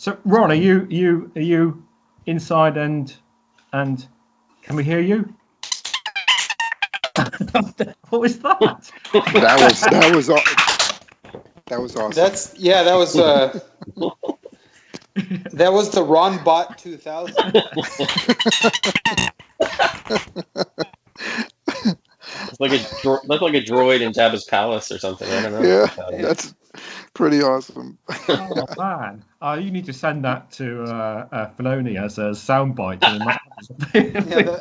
So, Ron, are you inside and can we hear you? What was that? That was awesome. That was the Ron Bot 2000. It's like a droid in Jabba's palace or something. I don't know. Yeah, that's pretty awesome. Oh man, you need to send that to Filoni as a soundbite.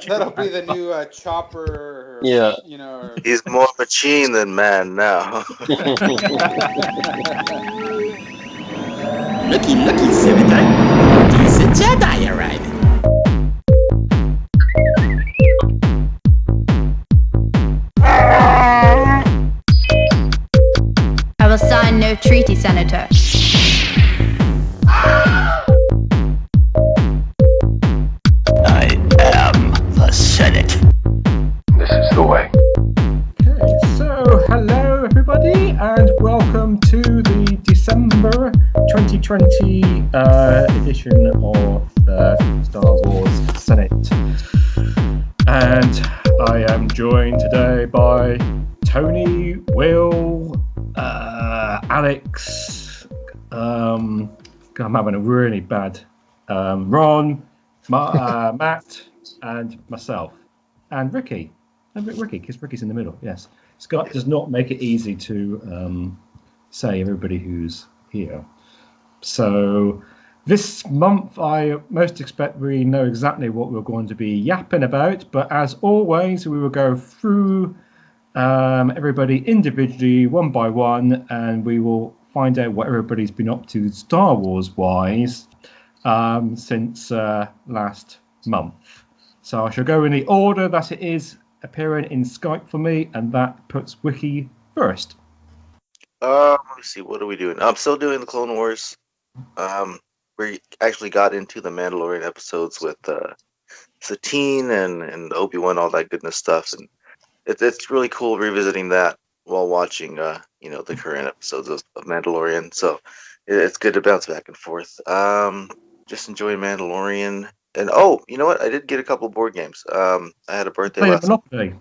That'll be the new Chopper. Yeah, he's more machine than man now. Looky, Senator. Decent Jedi arriving. I will sign no treaty, Senator. I am the Senate. This is the way. Okay, so hello everybody, and welcome to the December 2020 edition of the Star Wars Senate. And I am joined today by Tony, Will, Alex, God, I'm having a really bad, Ron, Matt, and myself, and Ricky. Ricky, because Ricky's in the middle, yes. Scott does not make it easy to say everybody who's here. So this month, I most expect we know exactly what we're going to be yapping about, but as always, we will go through everybody individually, one by one, and we will find out what everybody's been up to Star Wars-wise since last month. So I shall go in the order that it is appearing in Skype for me, and that puts Wiki first. Let me see, what are we doing? I'm still doing the Clone Wars. We actually got into the Mandalorian episodes with Satine and Obi-Wan, all that goodness stuff, and it's really cool revisiting that while watching the current episodes of Mandalorian. So it's good to bounce back and forth. Just enjoying Mandalorian. And you know what? I did get a couple board games. I had a birthday last Monopoly.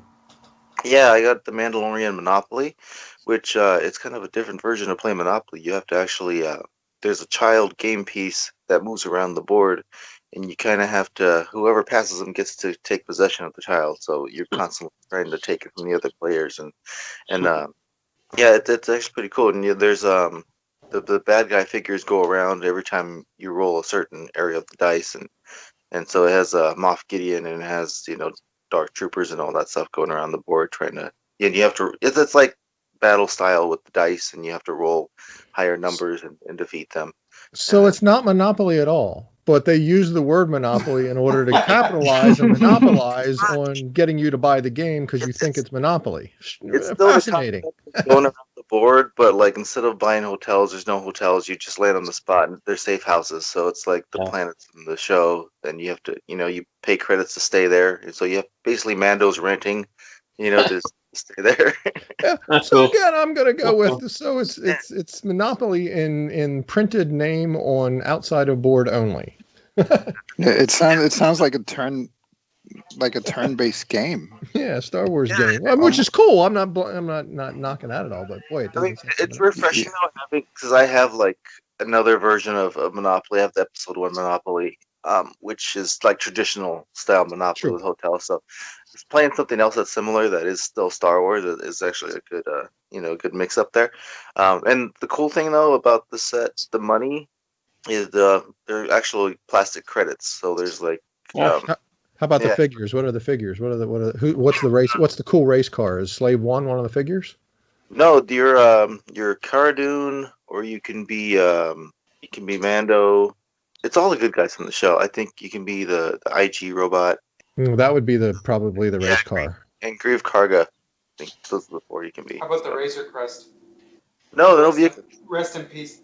Yeah, I got the Mandalorian Monopoly, which it's kind of a different version of playing Monopoly. You have to actually there's a child game piece that moves around the board, and you kind of have to, whoever passes them gets to take possession of the child. So you're constantly trying to take it from the other players, and yeah, it's actually pretty cool. And there's the bad guy figures go around every time you roll a certain area of the dice, and so it has Moff Gideon, and it has Dark Troopers and all that stuff going around the board trying to. And you have to. It's like battle style with the dice, and you have to roll higher numbers and defeat them. So it's not Monopoly at all, but they use the word Monopoly in order to capitalize and monopolize on getting you to buy the game because you think it's Monopoly. It's still fascinating. Going around the board, but like instead of buying hotels, there's no hotels. You just land on the spot, and they're safe houses. So it's like the planets from the show, and you have to, you pay credits to stay there. And so you have basically Mando's renting, to stay there. Yeah. So again, I'm going to go with it's Monopoly in printed name on outside of board only. It sounds like a turn-based game. Yeah, Star Wars game, which is cool. I'm not knocking that at all, but boy, it's refreshing because I have like another version of Monopoly. I have the episode 1 Monopoly, which is like traditional style Monopoly with hotels. So it's playing something else that's similar that is still Star Wars is actually a good good mix up there. And the cool thing though about the set, the money is they're actually plastic credits. So there's like how about the figures? What are the figures? What's the race? What's the cool race car? Is Slave One of the figures? No, you're Cara Dune, or you can be Mando. It's all the good guys from the show. I think you can be the IG robot. That would be probably the race car. And Grieve Karga. I think those are the 4 you can be. How about the Razor Crest? No vehicles. Rest in peace.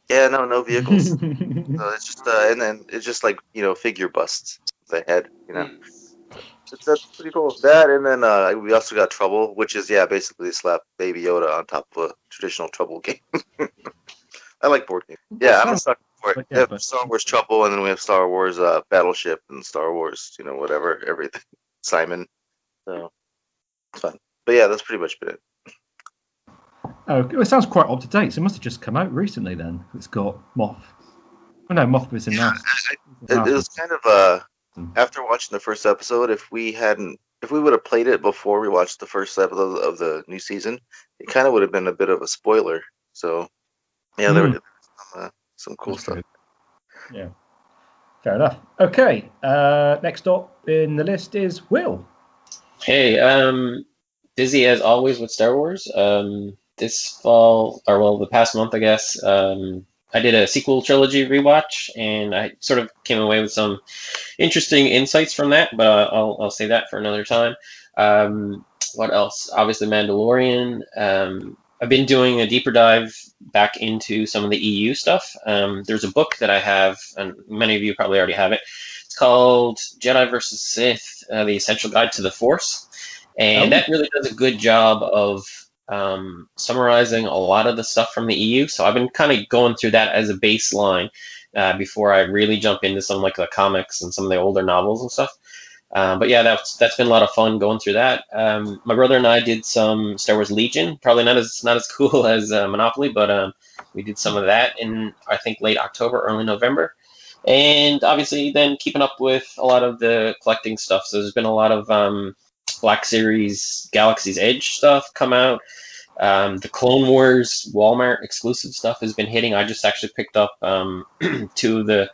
Yeah, no vehicles. So it's just and then it's just like figure busts. The head, that's pretty cool. That, and then we also got Trouble, which is basically slap Baby Yoda on top of a traditional Trouble game. I like board games. Yeah, I'm a sucker But yeah, Star Wars Trouble, and then we have Star Wars Battleship and Star Wars, whatever, everything. Simon. So it's fun. But yeah, that's pretty much been it. oh, it sounds quite up to date. So it must have just come out recently then. It's got Moth. Oh no, Moth was in last. It was kind of after watching the first episode, if we would have played it before we watched the first episode of the new season, it kind of would have been a bit of a spoiler. So yeah, there was some cool That's stuff. true. Yeah, fair enough. Okay, next up in the list is Will. Hey, busy as always with Star Wars. This fall, or well, the past month, I guess, I did a sequel trilogy rewatch, and I sort of came away with some interesting insights from that, but I'll say that for another time. What else? Obviously, Mandalorian. I've been doing a deeper dive back into some of the EU stuff. There's a book that I have, and many of you probably already have it. It's called Jedi versus Sith, The Essential Guide to the Force. And that really does a good job of summarizing a lot of the stuff from the EU. So I've been kind of going through that as a baseline before I really jump into some like the comics and some of the older novels and stuff. But yeah, that's been a lot of fun going through that. My brother and I did some Star Wars Legion, probably not as cool as Monopoly, but we did some of that in I think late October, early November. And obviously then keeping up with a lot of the collecting stuff. So there's been a lot of Black Series Galaxy's Edge stuff come out. The Clone Wars Walmart exclusive stuff has been hitting. I just actually picked up 2 of the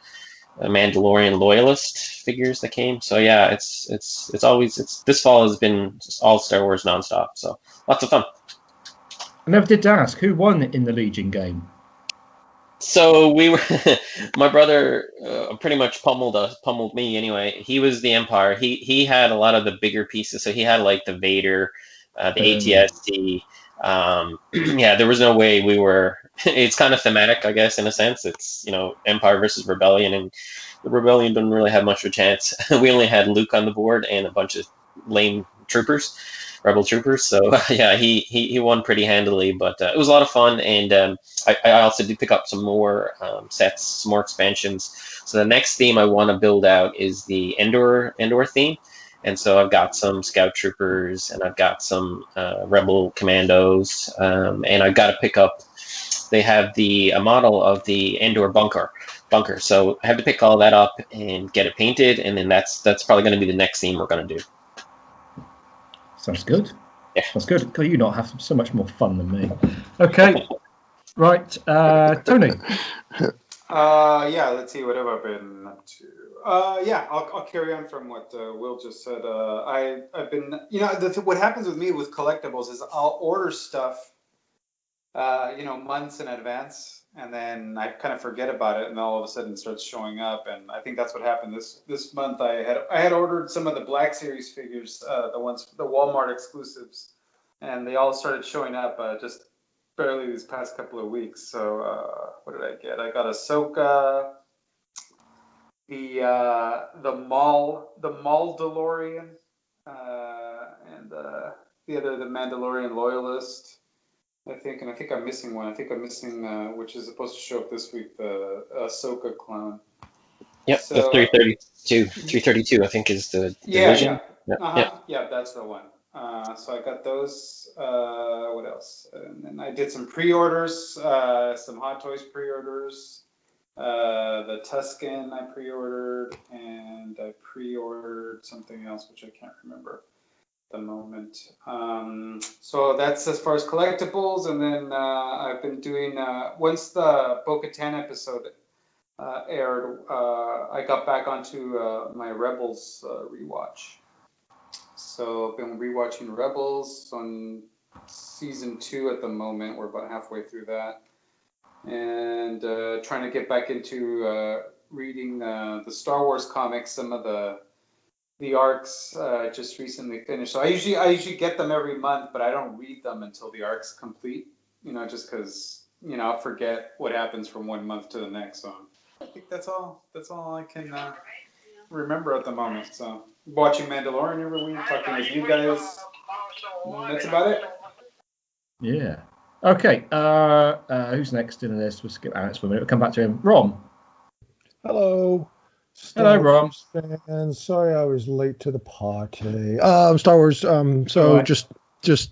Mandalorian Loyalist figures that came. So yeah, it's this fall has been just all Star Wars nonstop. So lots of fun. I never did ask who won in the Legion game. So we were, my brother pretty much pummeled me anyway. He was the Empire. He had a lot of the bigger pieces. So he had like the Vader, the AT-ST. Yeah, there was no way we were. It's kind of thematic, I guess, in a sense. It's Empire versus Rebellion, and the Rebellion didn't really have much of a chance. We only had Luke on the board and a bunch of lame troopers. Rebel troopers. So yeah, he won pretty handily, but it was a lot of fun. And I also did pick up some more sets, some more expansions. So the next theme I want to build out is the Endor theme. And so I've got some scout troopers, and I've got some rebel commandos, and I've got to pick up. They have a model of the Endor bunker. So I have to pick all that up and get it painted, and then that's probably going to be the next theme we're going to do. Sounds good. Yeah. Sounds good. You not have so much more fun than me. Okay. Right. Tony. Yeah, let's see. What have I been up to? Yeah, I'll carry on from what Will just said. I've been, what happens with me with collectibles is I'll order stuff, months in advance, and then I kind of forget about it, and all of a sudden it starts showing up. And I think that's what happened this month. I had ordered some of the Black Series figures, the Walmart exclusives, and they all started showing up just barely these past couple of weeks. So what did I get? I got Ahsoka, the Mandalorian, and the Mandalorian Loyalist. I think I'm missing one. I think I'm missing which is supposed to show up this week, the Ahsoka clone. Yep, so, the 332. 332, I think, is the division. Yeah, that's the one. So I got those. What else? And then I did some pre-orders, some Hot Toys pre-orders. The Tusken I pre-ordered, and I pre-ordered something else which I can't remember at the moment. So that's as far as collectibles, and then I've been doing once the Bo-Katan episode aired, I got back onto my Rebels rewatch. So I've been rewatching Rebels on season 2 at the moment. We're about halfway through that, and trying to get back into reading the Star Wars comics. Some of the arcs just recently finished. So I usually get them every month, but I don't read them until the arc's complete. Just because I'll forget what happens from one month to the next. So I think that's all I can remember at the moment. So watching Mandalorian every week, talking with you guys. That's about it. Yeah. Okay. Who's next in the list? We'll skip Alex for a minute. We'll come back to him. Ron. Hello. Hello, Star Ron. Wars fans. Sorry I was late to the party. Star Wars. So Alright. just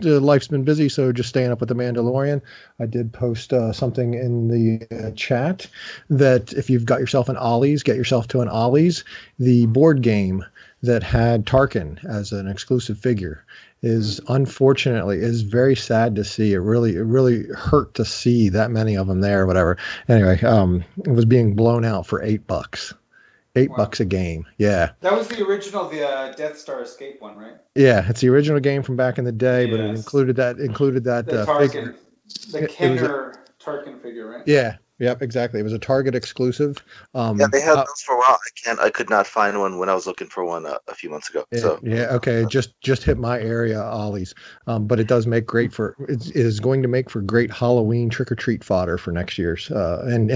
life's been busy, so just staying up with the Mandalorian. I did post something in the chat that if you've got yourself an Ollie's, get yourself to an Ollie's. The board game that had Tarkin as an exclusive figure is unfortunately is very sad to see. It really hurt to see that many of them there. Or whatever. Anyway, it was being blown out for $8. $8 a game. Yeah. That was the original, the Death Star Escape one, right? Yeah, it's the original game from back in the day, but it Yes. included that The figure. Tarkin, the It was Kenner Tarkin figure, right? Yeah. Yep, exactly. It was a Target exclusive. Yeah, they had those for a while. I could not find one when I was looking for one a few months ago. So Yeah, okay. It just hit my area, Ollie's. But it does make great for it is going to make for great Halloween trick or treat fodder for next year's and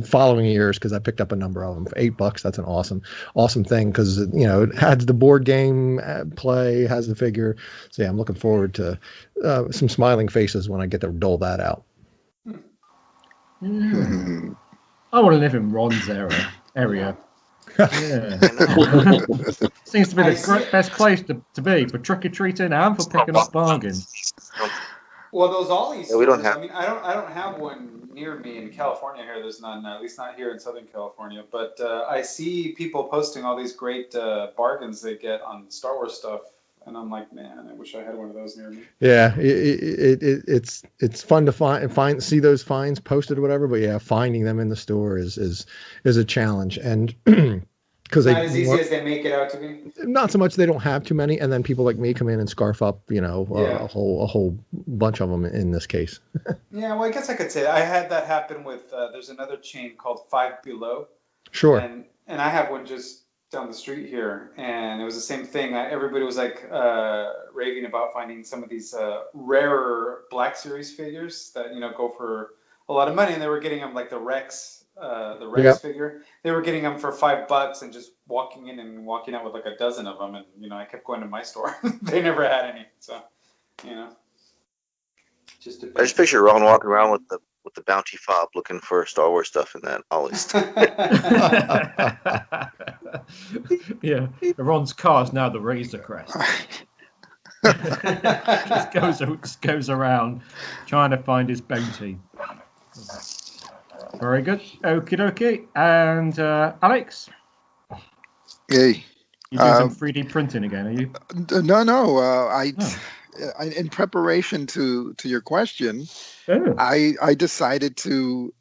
following years, because I picked up a number of them for $8. That's an awesome thing, because it has the board game play, has the figure. So yeah, I'm looking forward to some smiling faces when I get to dole that out. I want to live in Ron's area. Yeah. Seems to be the best place to be for trick or treating and for picking up bargains. Well, those Ollies. Yeah, we don't have. I mean, I don't have one near me in California here. There's none, at least not here in Southern California. But I see people posting all these great bargains they get on Star Wars stuff, and I'm like, man, I wish I had one of those near me. Yeah, it's fun to see those finds posted or whatever, but yeah, finding them in the store is a challenge, and because not as easy as they make it out to be. Not so much. They don't have too many, and then people like me come in and scarf up, a whole bunch of them in this case. Yeah, well, I guess I could say that. I had that happen with. There's another chain called Five Below. Sure. And I have one just down the street here, and it was the same thing. Everybody was like raving about finding some of these rarer Black Series figures that go for a lot of money, and they were getting them like the Rex figure. They were getting them for $5 and just walking in and walking out with like a dozen of them, and I kept going to my store. They never had any, so just I just picture Ron walking around with the bounty fob looking for Star Wars stuff in that Ollie's. Yeah, Ron's car is now the Razor Crest. just goes around trying to find his bounty. Very good. Okie dokie. And Alex? Hey. You're doing some 3D printing again, are you? I in preparation to your question, Oh. I decided to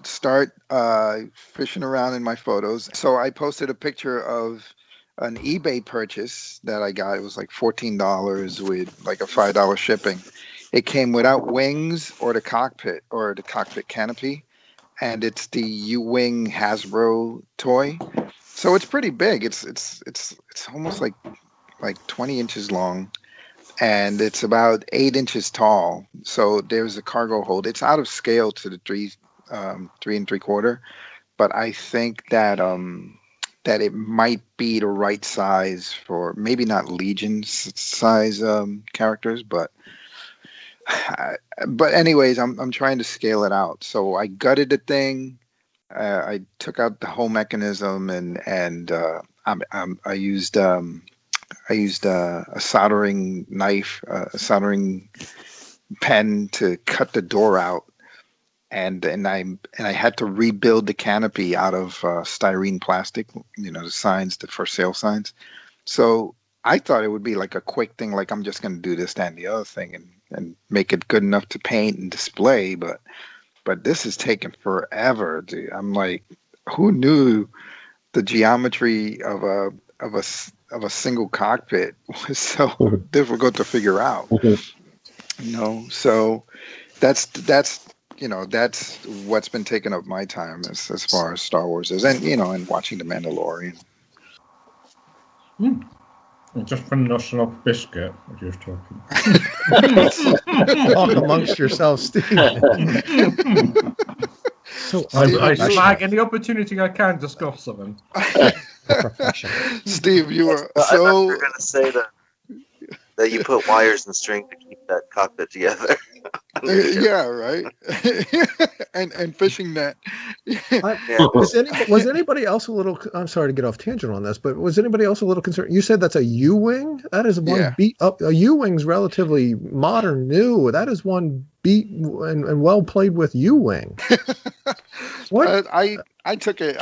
start fishing around in my photos. So I posted a picture of an eBay purchase that I got. It was like $14 with like a $5 shipping. It came without wings or the cockpit canopy, and it's the U-Wing Hasbro toy. So it's pretty big. It's almost like 20 inches long, and it's about 8 inches tall. So there's a cargo hold. It's out of scale to the 3 3/4, but I think that that it might be the right size for maybe not Legion size characters, but anyways, I'm trying to scale it out. So I gutted the thing. I took out the whole mechanism, and I used a soldering knife, a soldering pen to cut the door out, and I had to rebuild the canopy out of styrene plastic. The signs, the for sale signs. So I thought it would be like a quick thing, like I'm just going to do this, that, and the other thing, and make it good enough to paint and display. But this is taking forever, dude. I'm like, who knew the geometry of a single cockpit was so difficult to figure out? So that's what's been taking up my time as far as Star Wars is, and watching The Mandalorian. Just finishing off biscuit, we're just talking. Talk amongst yourselves, Steve. So I flag any opportunity I can discuss them. Steve, you were I thought you so. were going to say that you put wires and string to keep that cockpit together. Yeah, right. and fishing net. Was anybody else a little? I'm sorry to get off tangent on this, but was anybody else a little concerned? You said that's a U-wing. That is one beat up. A U-wing's relatively modern, new. That is one beat and well played with U-wing. What? I took it.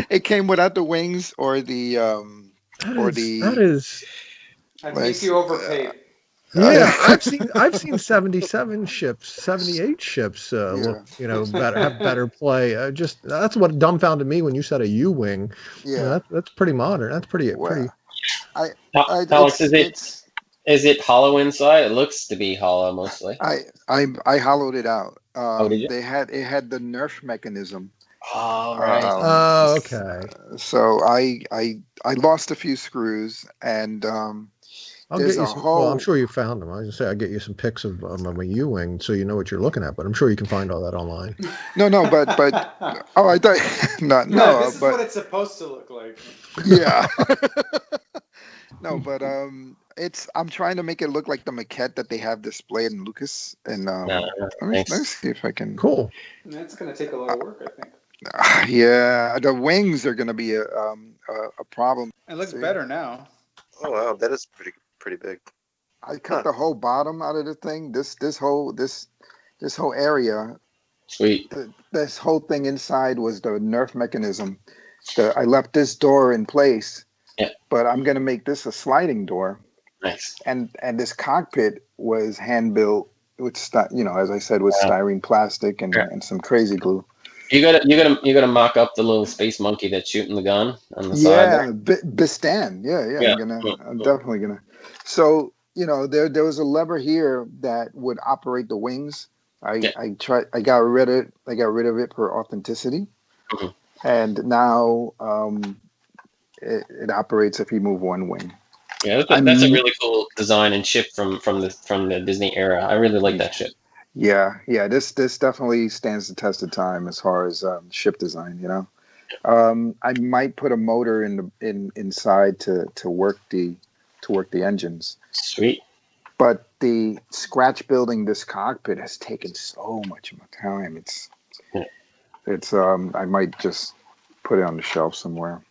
It came without the wings or the I think you overpaid. Yeah, I've seen 77 ships, 78 ships look, have better play. That's what dumbfounded me when you said a U-wing. Yeah, that's pretty modern. That's pretty. Alex, is it hollow inside? It looks to be hollow mostly. I hollowed it out. Did you? It had the Nerf mechanism. Oh, right. Okay. So I lost a few screws and I'll get you some. Well, I'm sure you found them. I was gonna say I'll get you some pics of my U-wing so you know what you're looking at. But I'm sure you can find all that online. No, but I thought no. This is what it's supposed to look like. Yeah. No, but I'm trying to make it look like the maquette that they have displayed in Lucas, and let me see if I can. Cool. That's gonna take a lot of work, I think. Yeah, the wings are gonna be a problem. It looks better now. Oh wow, that is pretty big. I cut the whole bottom out of the thing. This whole area. Sweet. This whole thing inside was the Nerf mechanism. I left this door in place. Yeah. But I'm gonna make this a sliding door. Nice. And this cockpit was hand built with as I said, with styrene plastic and some crazy glue. You gotta mock up the little space monkey that's shooting the gun on the side. Yeah, Bistan. Yeah. I'm definitely gonna. So there was a lever here that would operate the wings. I got rid of it for authenticity, and now it operates if you move one wing. Yeah, that's a really cool design and ship from the Disney era. I really like that ship. Yeah. This definitely stands the test of time as far as ship design. I might put a motor inside to work the engines. Sweet. But the scratch building this cockpit has taken so much of my time. It's I might just put it on the shelf somewhere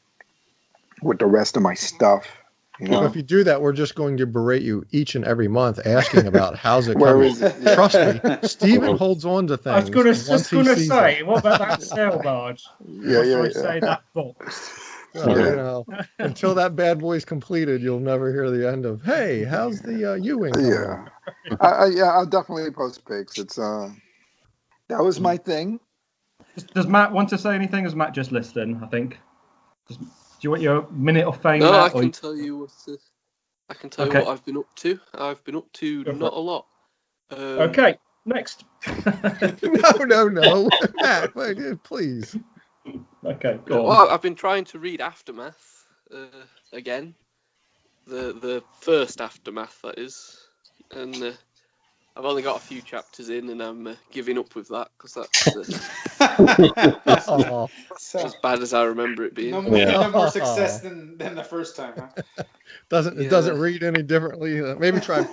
with the rest of my stuff. Well, if you do that, we're just going to berate you each and every month, asking about how's it Where coming. is it? Yeah. Trust me, Steven holds on to things. I was going to say, what about that sail barge? Yeah. Say that box. Until that bad boy's completed, you'll never hear the end of. Hey, how's the U-wing? Yeah, I'll definitely post pics. It's that was my thing. Does Matt want to say anything? Is Matt just listening? I think. Do you want your minute of fame? No, Matt, I can tell you what. I can tell you what I've been up to. I've been up to not a lot. Okay, next. No, Matt, please. Okay, go on. Well, I've been trying to read Aftermath again, the first Aftermath, that is, and I've only got a few chapters in, and I'm giving up with that because that's as bad as I remember it being. No more success than the first time, huh? It doesn't read any differently. Maybe try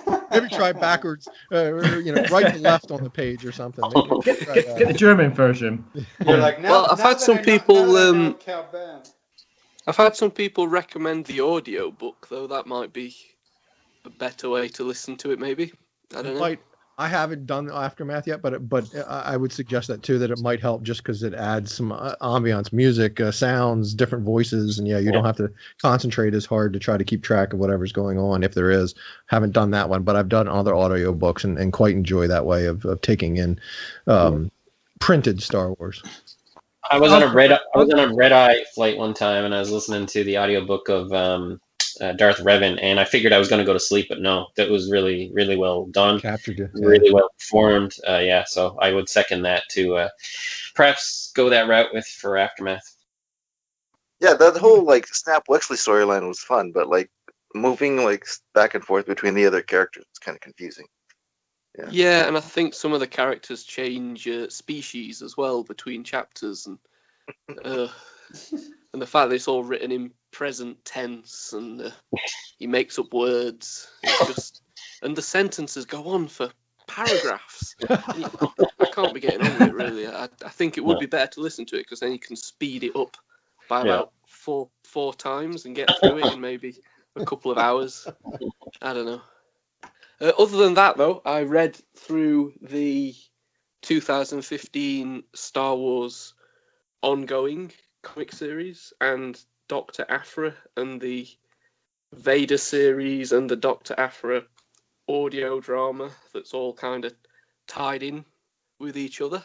backwards. Right to left on the page or something. Get the German version. You're like, I've had some people. I've had some people recommend the audio book, though. That might be a better way to listen to it. Maybe I don't know. I haven't done Aftermath yet, but I would suggest that too, that it might help just because it adds some ambiance, music, sounds, different voices, and you don't have to concentrate as hard to try to keep track of whatever's going on if there is. Haven't done that one, but I've done other audio books and quite enjoy that way of taking in printed Star Wars. I was on a red eye flight one time, and I was listening to the audiobook of Darth Revan, and I figured I was going to go to sleep, but no, that was really, really well done. Captured you. Really well performed. So I would second that to perhaps go that route for Aftermath. Yeah, that whole Snap Wexley storyline was fun, but moving back and forth between the other characters is kind of confusing. Yeah, and I think some of the characters change species as well between chapters, and the fact that it's all written in present tense and he makes up words. It's just, and the sentences go on for paragraphs. I can't be getting on with it, really. I think it would be better to listen to it, because then you can speed it up by about four times and get through it in maybe a couple of hours. I don't know. Other than that, though, I read through the 2015 Star Wars ongoing comic series and Dr. Aphra and the Vader series and the Dr. Aphra audio drama that's all kind of tied in with each other.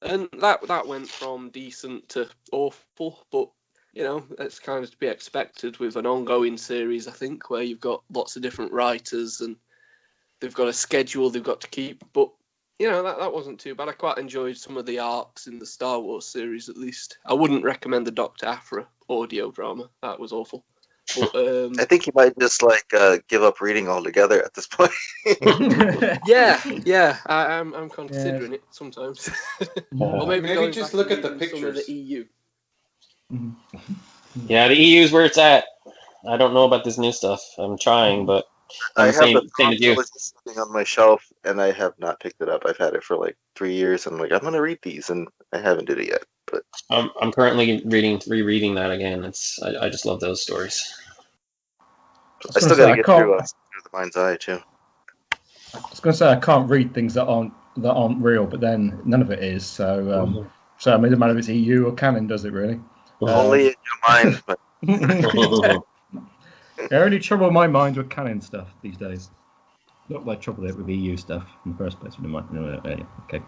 And that went from decent to awful, but you know, it's kind of to be expected with an ongoing series, I think, where you've got lots of different writers and they've got a schedule they've got to keep. But, you know, that wasn't too bad. I quite enjoyed some of the arcs in the Star Wars series, at least. I wouldn't recommend the Dr. Aphra audio drama. That was awful. But, I think you might just give up reading altogether at this point. yeah, I'm considering it sometimes. Or maybe just look at the pictures. Some of the EU. Yeah, the EU's where it's at. I don't know about this new stuff. I'm trying, but I I'm have the same as you. just sitting on my shelf, and I have not picked it up. I've had it for like 3 years, and I'm like, I'm gonna read these, and I haven't did it yet. But I'm currently rereading that again. I just love those stories. I still gotta get through the Mind's Eye too. I was going to say I can't read things that aren't real, but then none of it is. So so it doesn't matter if it's EU or canon, does it really? Only in your mind. But The only trouble in my mind with canon stuff these days. Not my trouble with EU stuff in the first place. Okay.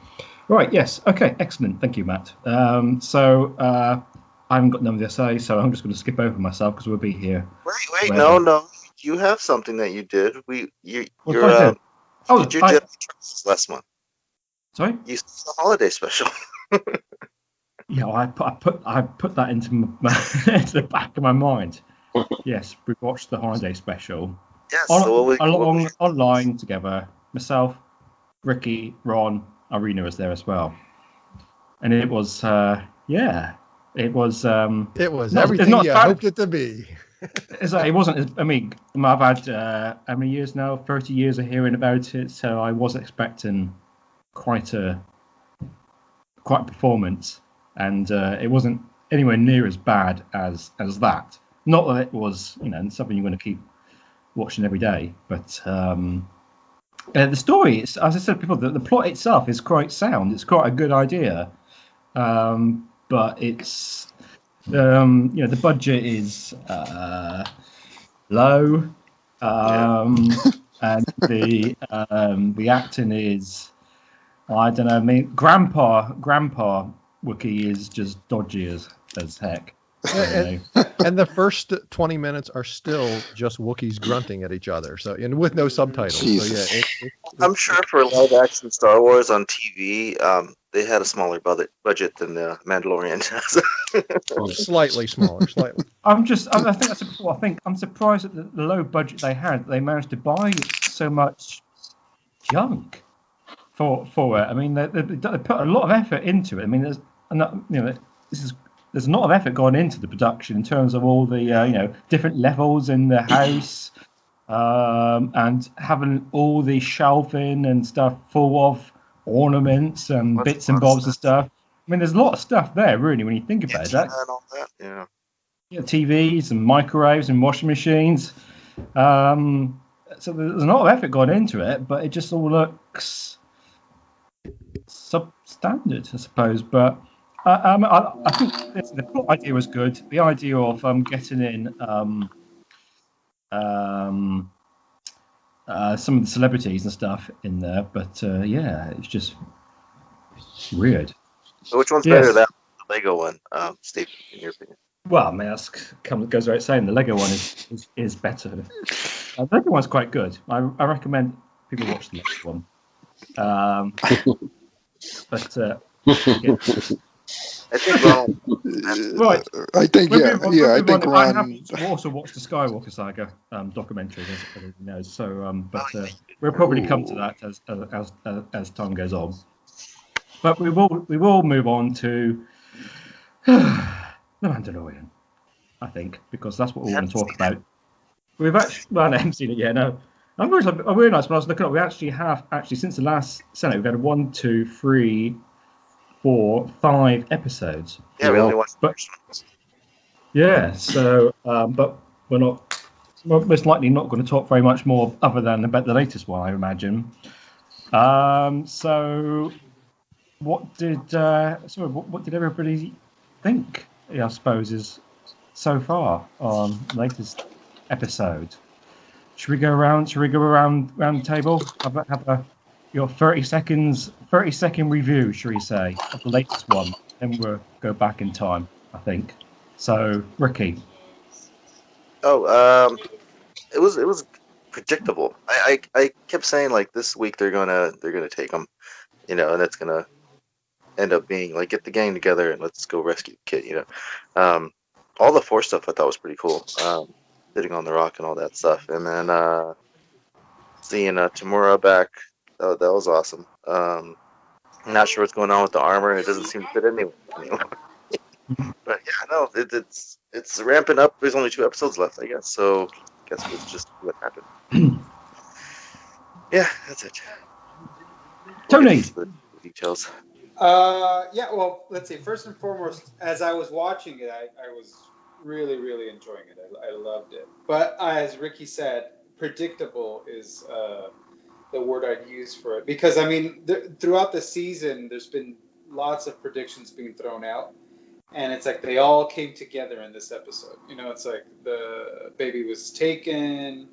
Right. Yes. Okay. Excellent. Thank you, Matt. So I haven't got nothing to say, so I'm just going to skip over myself because we'll be here. Wait. No. You have something that you did. You did your last month. Sorry. You said the holiday special. Yeah, I put that into into the back of my mind. Yes, we watched the holiday special. Yes, online together. Myself, Ricky, Ron, Irina was there as well, and it was it was everything you hoped it to be. It wasn't. I mean, I've had how many years now? 30 years of hearing about it, so I was expecting quite a performance. And it wasn't anywhere near as bad as that. Not that it was, something you're going to keep watching every day. But the story, as I said before, the plot itself is quite sound. It's quite a good idea. But it's, the budget is low. And the acting is, I don't know. I mean, Grandpa Wookiee is just dodgy as heck. And the first 20 minutes are still just Wookiees grunting at each other, so and with no subtitles. Jesus. So yeah, I'm sure for live action Star Wars on TV, they had a smaller budget than the Mandalorian has. Slightly smaller, slightly. I think I'm surprised at the low budget they had. They managed to buy so much junk for it. I mean, they put a lot of effort into it. I mean, there's a lot of effort gone into the production in terms of all the different levels in the house, and having all the shelving and stuff full of ornaments and bits and bobs and stuff. I mean, there's a lot of stuff there, really, when you think about it. And all that, yeah. TVs and microwaves and washing machines. So there's a lot of effort gone into it, but it just all looks substandard, I suppose. But I think the plot idea was good. The idea of getting in some of the celebrities and stuff in there, but it's just weird. So which one's better, that the Lego one, Steve, in your opinion? Well, I mean, goes without saying. The Lego one is better. The Lego one's quite good. I recommend people watch the Lego one. But yeah. I think Ron. Right. I think I think Ron. I have also watched the Skywalker Saga documentary, as everybody knows. So, we'll probably come to that as time goes on. But we will move on to The Mandalorian, I think, because that's what we're going to talk about. I haven't seen it yet. No, I realised when I was looking up, we actually have since the last Senate, we've had 1, 2, 3, 4, 5 episodes. Yeah, we only watched the But first one. yeah, so but we're most likely not going to talk very much more other than about the latest one, I imagine. So what did what did everybody think? I suppose is so far on the latest episode. Should we go around the table? Have your 30-second review, shall we say, of the latest one? Then we'll go back in time, I think. So, Ricky. Oh, it was predictable. I kept saying like this week they're gonna take them, and it's gonna end up being like get the gang together and let's go rescue the kid. All the Force stuff I thought was pretty cool. Sitting on the rock and all that stuff, and then seeing Tamura back, that was awesome. I'm not sure what's going on with the armor. It doesn't seem to fit anyway. But yeah, no, it's ramping up. There's only 2 episodes left, I guess. So I guess we'll just see what happened. Yeah, that's it. Tony. The details. Yeah, well, let's see. First and foremost, as I was watching it, I was really, really enjoying it. I loved it. But as Ricky said, predictable is the word I'd use for it. Because, I mean, throughout the season, there's been lots of predictions being thrown out. And it's like they all came together in this episode. It's like the baby was taken,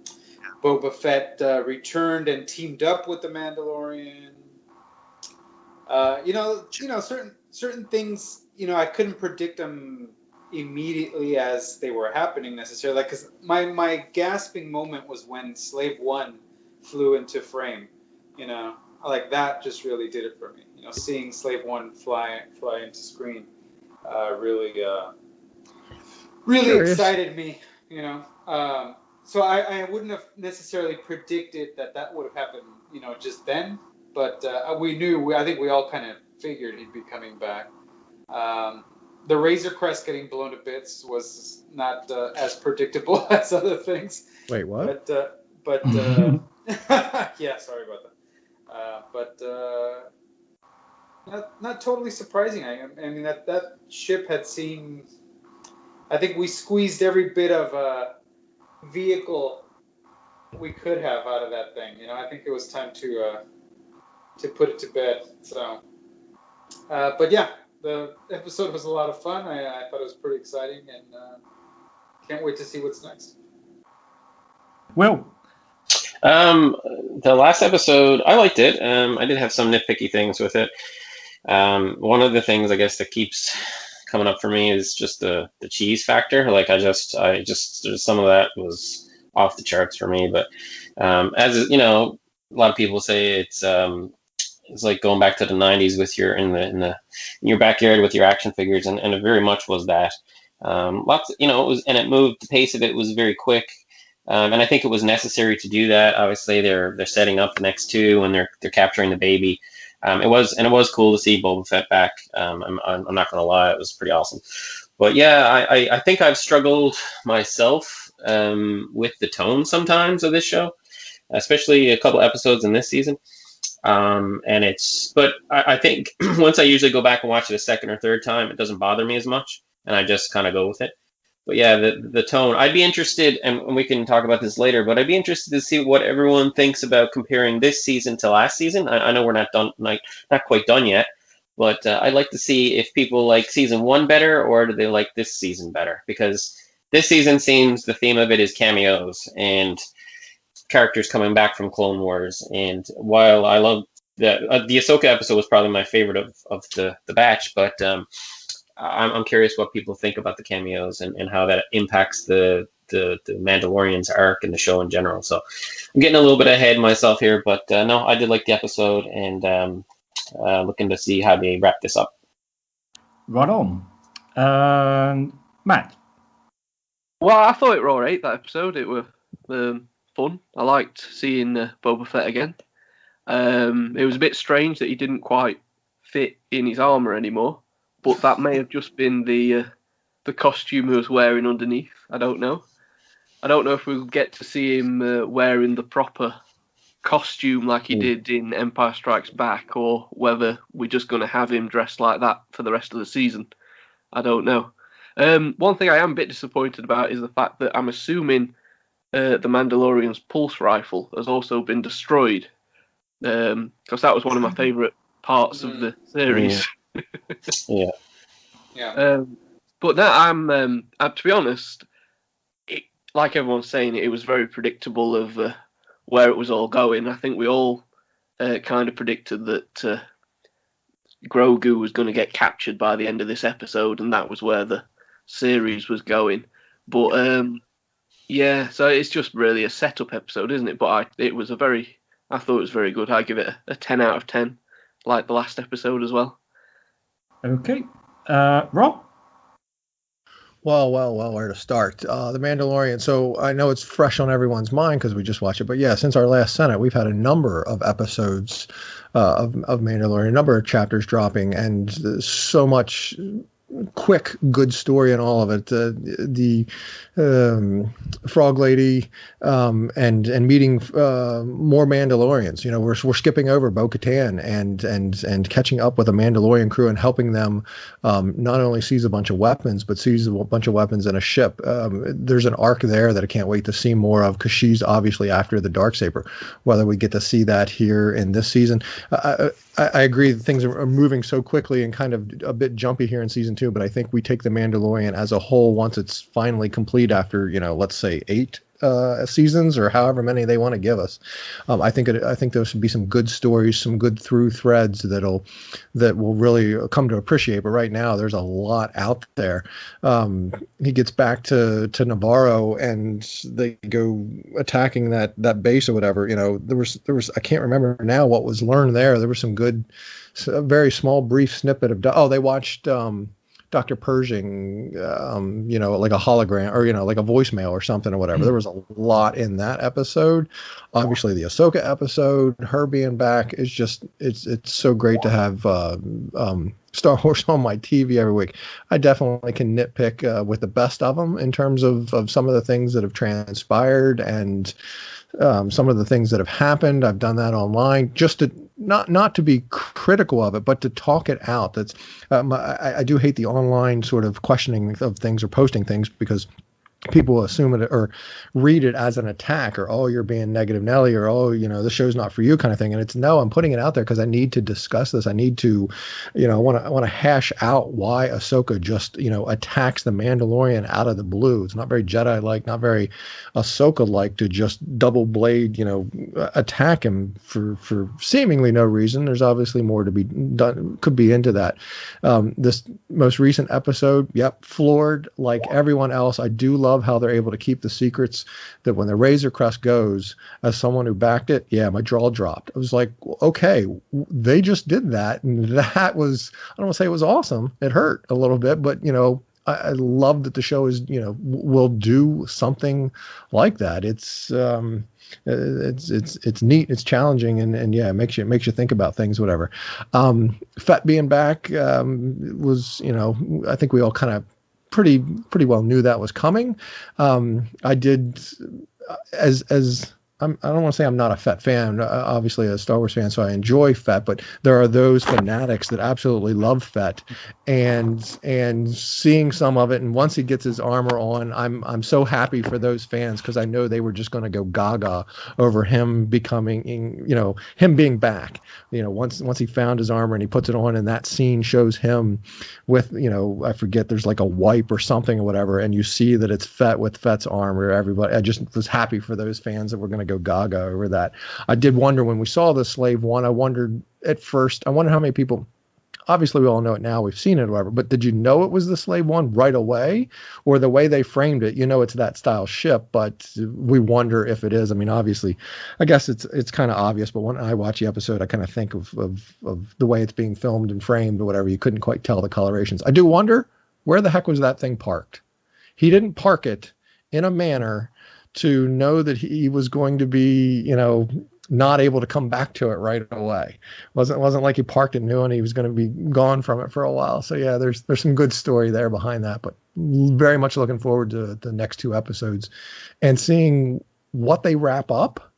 Boba Fett returned and teamed up with the Mandalorian. Certain things, I couldn't predict them immediately as they were happening necessarily. Like, because my gasping moment was when Slave One flew into frame. Like that just really did it for me. Seeing Slave One fly into screen really excited me. So I wouldn't have necessarily predicted that would have happened. Just then. But I think we all kind of figured he'd be coming back. The Razor Crest getting blown to bits was not as predictable as other things. Wait, what? But yeah, sorry about that. Not totally surprising. I mean that ship had seen. I think we squeezed every bit of vehicle we could have out of that thing. I think it was time to put it to bed. So, but yeah, the episode was a lot of fun. I thought it was pretty exciting, and can't wait to see what's next. Will. The last episode, I liked it. I did have some nitpicky things with it. One of the things I guess that keeps coming up for me is just the cheese factor. Like I just some of that was off the charts for me. But as a lot of people say it's like going back to the 90s with your in your backyard with your action figures, and it very much was that. Lots, it was, and it moved. The pace of it was very quick, and I think it was necessary to do that. Obviously, they're setting up the next 2, and they're capturing the baby. It was cool to see Boba Fett back. I'm not gonna lie, it was pretty awesome. But yeah, I think I've struggled myself with the tone sometimes of this show, especially a couple episodes in this season. But I think once I usually go back and watch it a second or third time, it doesn't bother me as much, and I just kind of go with it. But yeah, the tone, I'd be interested, and we can talk about this later, but I'd be interested to see what everyone thinks about comparing this season to last season. I know we're not done, not quite done yet, but I'd like to see if people like season 1 better, or do they like this season better? Because this season seems the theme of it is cameos and characters coming back from Clone Wars. And while I love the Ahsoka episode was probably my favorite of the batch, but I'm curious what people think about the cameos and how that impacts the Mandalorian's arc and the show in general. So I'm getting a little bit ahead of myself here, but no, I did like the episode, and looking to see how they wrap this up. Right on. Matt. Well, I thought it were all right, that episode. It was fun. I liked seeing Boba Fett again. It was a bit strange that he didn't quite fit in his armor anymore, but that may have just been the costume he was wearing underneath. I don't know. I don't know if we'll get to see him wearing the proper costume like he did in Empire Strikes Back, or whether we're just going to have him dressed like that for the rest of the season. I don't know. One thing I am a bit disappointed about is the fact that I'm assuming the Mandalorian's pulse rifle has also been destroyed, because that was one of my favourite parts of the series. Yeah. Yeah. But no, I'm to be honest, like everyone's saying, it was very predictable of where it was all going. I think we all kind of predicted that Grogu was going to get captured by the end of this episode, and that was where the series was going. But yeah, so it's just really a setup episode, isn't it? But I thought it was very good. I give it a 10 out of 10, like the last episode as well. Okay. Rob? Well, where to start? The Mandalorian. So I know it's fresh on everyone's mind because we just watched it. But yeah, since our last Senate, we've had a number of episodes of Mandalorian, a number of chapters dropping, and so much quick, good story in all of it. The Frog Lady and meeting more Mandalorians. You know, we're skipping over Bo-Katan and catching up with a Mandalorian crew and helping them not only seize a bunch of weapons, but seize a bunch of weapons in a ship. There's an arc there that I can't wait to see more of, because she's obviously after the Darksaber. Whether we get to see that here in this season, I agree that things are moving so quickly and kind of a bit jumpy here in season 2, but I think we take the Mandalorian as a whole once it's finally complete after, let's say 8 seasons or however many they want to give us. I think there should be some good stories, some good through threads that will really come to appreciate. But right now, there's a lot out there. He gets back to Navarro and they go attacking that base or whatever. There was I can't remember now what was learned there. There was some good, a very small brief snippet of they watched Dr. Pershing, like a hologram or, like a voicemail or something or whatever. There was a lot in that episode. Obviously the Ahsoka episode, her being back is just, it's so great to have Star Wars on my TV every week. I definitely can nitpick with the best of them in terms of some of the things that have transpired and some of the things that have happened. I've done that online just to not to be critical of it, but to talk it out. That's I do hate the online sort of questioning of things or posting things, because people assume it or read it as an attack, or, oh, you're being negative Nelly, or, oh, the show's not for you kind of thing. And it's, no, I'm putting it out there because I need to discuss this. I need to, I want to hash out why Ahsoka just, attacks the Mandalorian out of the blue. It's not very Jedi-like, not very Ahsoka-like to just double blade, attack him for seemingly no reason. There's obviously more to be done, could be into that. This most recent episode, floored like everyone else. I do love how they're able to keep the secrets, that when the Razor Crest goes, as someone who backed it, my jaw dropped. I was like, okay, they just did that. And that was, I don't want to say it was awesome. It hurt a little bit, but, I love that the show is, will do something like that. It's neat. It's challenging. And it makes you think about things, whatever. Fett being back was, I think we all kind of pretty well knew that was coming. I did, I don't want to say I'm not a Fett fan, obviously a Star Wars fan, so I enjoy Fett, but there are those fanatics that absolutely love Fett, and seeing some of it, and once he gets his armor on, I'm so happy for those fans, because I know they were just going to go gaga over him becoming, him being back. Once he found his armor and he puts it on, and that scene shows him with, I forget, there's like a wipe or something or whatever, and you see that it's Fett with Fett's armor. Everybody, I just was happy for those fans that were going to go gaga over that. I did wonder when we saw the Slave One, I wondered at first, I wonder how many people, obviously we all know it now, we've seen it or whatever, but did you know it was the Slave One right away? Or the way they framed it, it's that style ship, but we wonder if it is. I mean, obviously, I guess it's kind of obvious, but when I watch the episode, I kind of think of the way it's being filmed and framed or whatever. You couldn't quite tell the colorations. I do wonder, where the heck was that thing parked? He didn't park it in a manner to know that he was going to be, not able to come back to it right away. Wasn't like he parked it knowing he was going to be gone from it for a while. So yeah, there's some good story there behind that. But very much looking forward to the next 2 episodes and seeing what they wrap up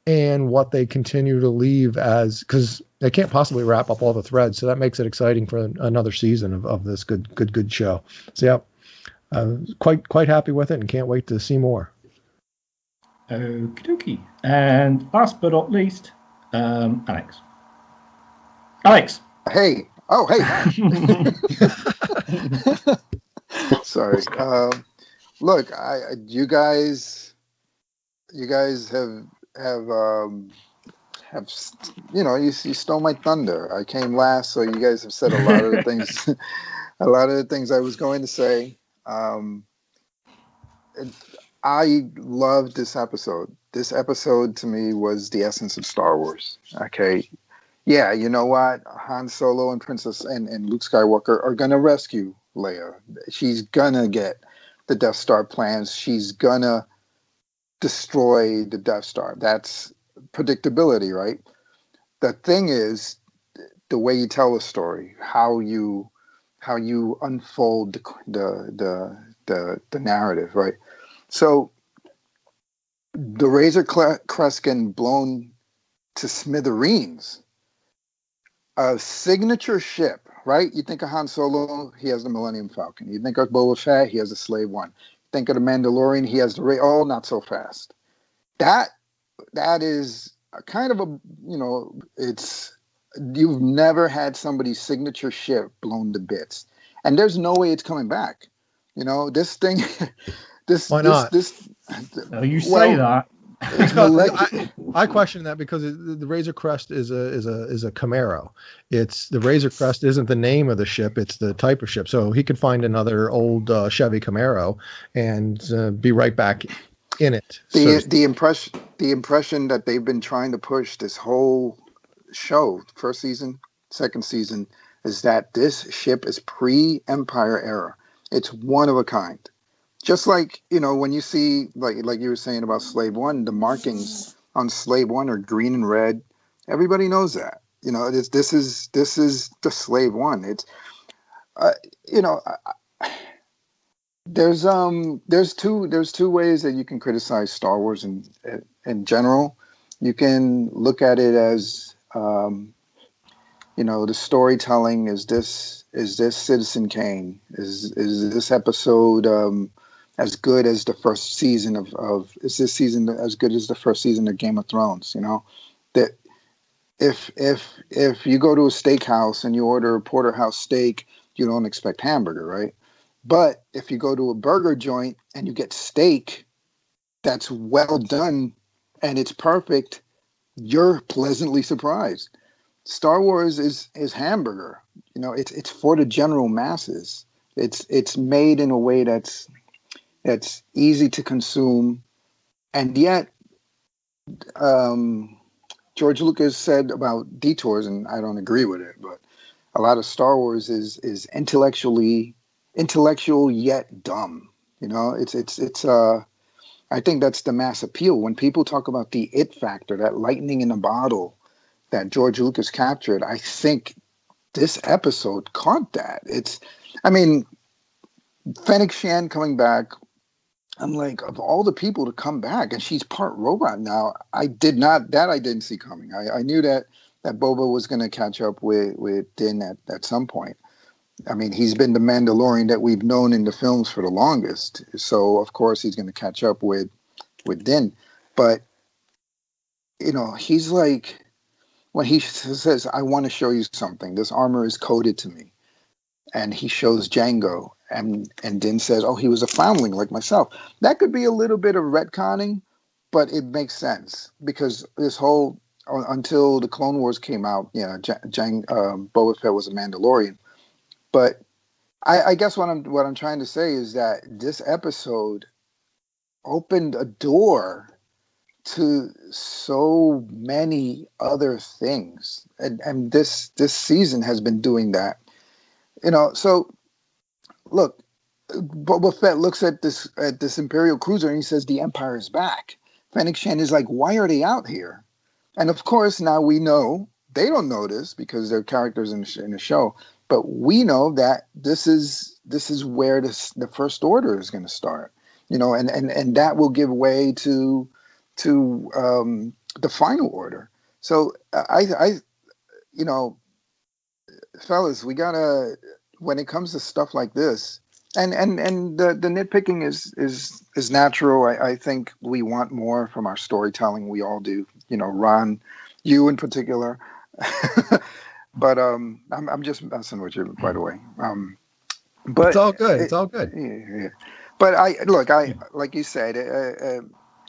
and what they continue to leave as, because they can't possibly wrap up all the threads. So that makes it exciting for another season of this good show. So yeah, quite happy with it and can't wait to see more. Okie dokie. And last but not least, Alex. Alex. Hey. Oh, hey. Sorry. Look, you guys have you stole my thunder. I came last, so you guys have said a lot of the things, a lot of the things I was going to say. I loved this episode. This episode to me was the essence of Star Wars. Okay. Yeah, you know what? Han Solo and Princess and Luke Skywalker are gonna rescue Leia. She's gonna get the Death Star plans. She's gonna destroy the Death Star. That's predictability, right? The thing is the way you tell a story, how you unfold the narrative, right? So the Razor Crest getting blown to smithereens. A signature ship, right? You think of Han Solo, he has the Millennium Falcon. You think of Boba Fett, he has the Slave One. Think of the Mandalorian, he has the Ray. Oh, not so fast. That is a kind of a, it's, you've never had somebody's signature ship blown to bits, and there's no way it's coming back. This thing. Why not? You say that. I question that because the Razor Crest is a Camaro. It's the Razor Crest isn't the name of the ship; it's the type of ship. So he could find another old Chevy Camaro and be right back in it. The impression that they've been trying to push this whole show, first season, second season, is that this ship is pre-Empire era. It's one of a kind. Just like, when you see, like you were saying about Slave One, the markings on Slave One are green and red. Everybody knows that. This is the Slave One. It's, there's two ways that you can criticize Star Wars in general. You can look at it as, the storytelling. Is this Citizen Kane? Is this episode as good as the first season of is this season as good as the first season of Game of Thrones? That if you go to a steakhouse and you order a porterhouse steak, you don't expect hamburger, right? But if you go to a burger joint and you get steak that's well done and it's perfect, you're pleasantly surprised. Star Wars is hamburger. It's for the general masses. It's made in a way that's easy to consume, and yet George Lucas said about detours, and I don't agree with it, but a lot of Star Wars is intellectual yet dumb. It's I think that's the mass appeal. When people talk about the it factor, that lightning in a bottle that George Lucas captured, I think this episode caught that. Fennec Shand coming back, I'm like, of all the people to come back, and she's part robot now, I didn't see coming. I knew that Boba was going to catch up with Din at some point. He's been the Mandalorian that we've known in the films for the longest, so of course he's going to catch up with Din. But he's like, when he says, "I want to show you something. This armor is coded to me," and he shows Django. And Din says, "Oh, he was a foundling like myself." That could be a little bit of retconning, but it makes sense because this whole until the Clone Wars came out, Boba Fett was a Mandalorian. But I guess what I'm trying to say is that this episode opened a door to so many other things, and this season has been doing that. So. Look, Boba Fett looks at this Imperial cruiser and he says, "The Empire is back." Fennec Shand is like, "Why are they out here?" And of course, now we know they don't know this because they're characters in the show, but we know that this is where the First Order is going to start. And that will give way to the Final Order. So I fellas, we gotta, when it comes to stuff like this, and the nitpicking is natural. I think we want more from our storytelling. We all do. Ron, you in particular. But I'm just messing with you, by the way. But it's all good. It's all good. Yeah. But like you said,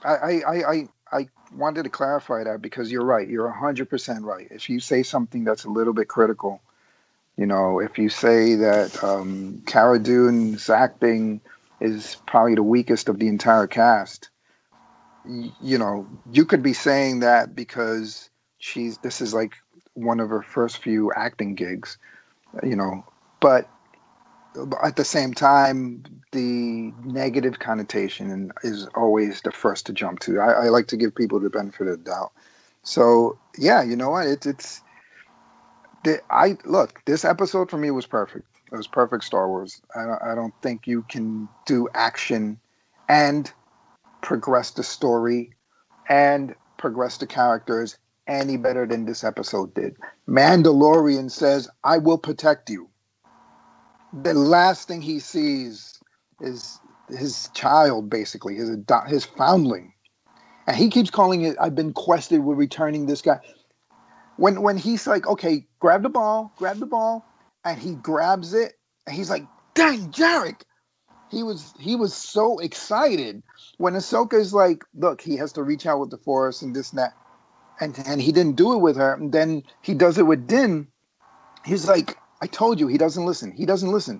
I wanted to clarify that because you're right. You're 100% right. If you say something that's a little bit critical, if you say that Cara Dune's acting is probably the weakest of the entire cast, you could be saying that because this is like one of her first few acting gigs, but at the same time, the negative connotation is always the first to jump to. I like to give people the benefit of the doubt. So yeah, you know what? This episode for me was perfect. It was perfect Star Wars. I don't think you can do action and progress the story and progress the characters any better than this episode did. Mandalorian says, "I will protect you." The last thing he sees is his child, basically, his foundling. And he keeps calling it, "I've been quested with returning this guy." When he's like, "Okay, grab the ball," and he grabs it, and he's like, "Dang, Jarek!" He was so excited. When Ahsoka's like, "Look, he has to reach out with the Force and this and that," and he didn't do it with her, and then he does it with Din. He's like, "I told you, he doesn't listen. He doesn't listen."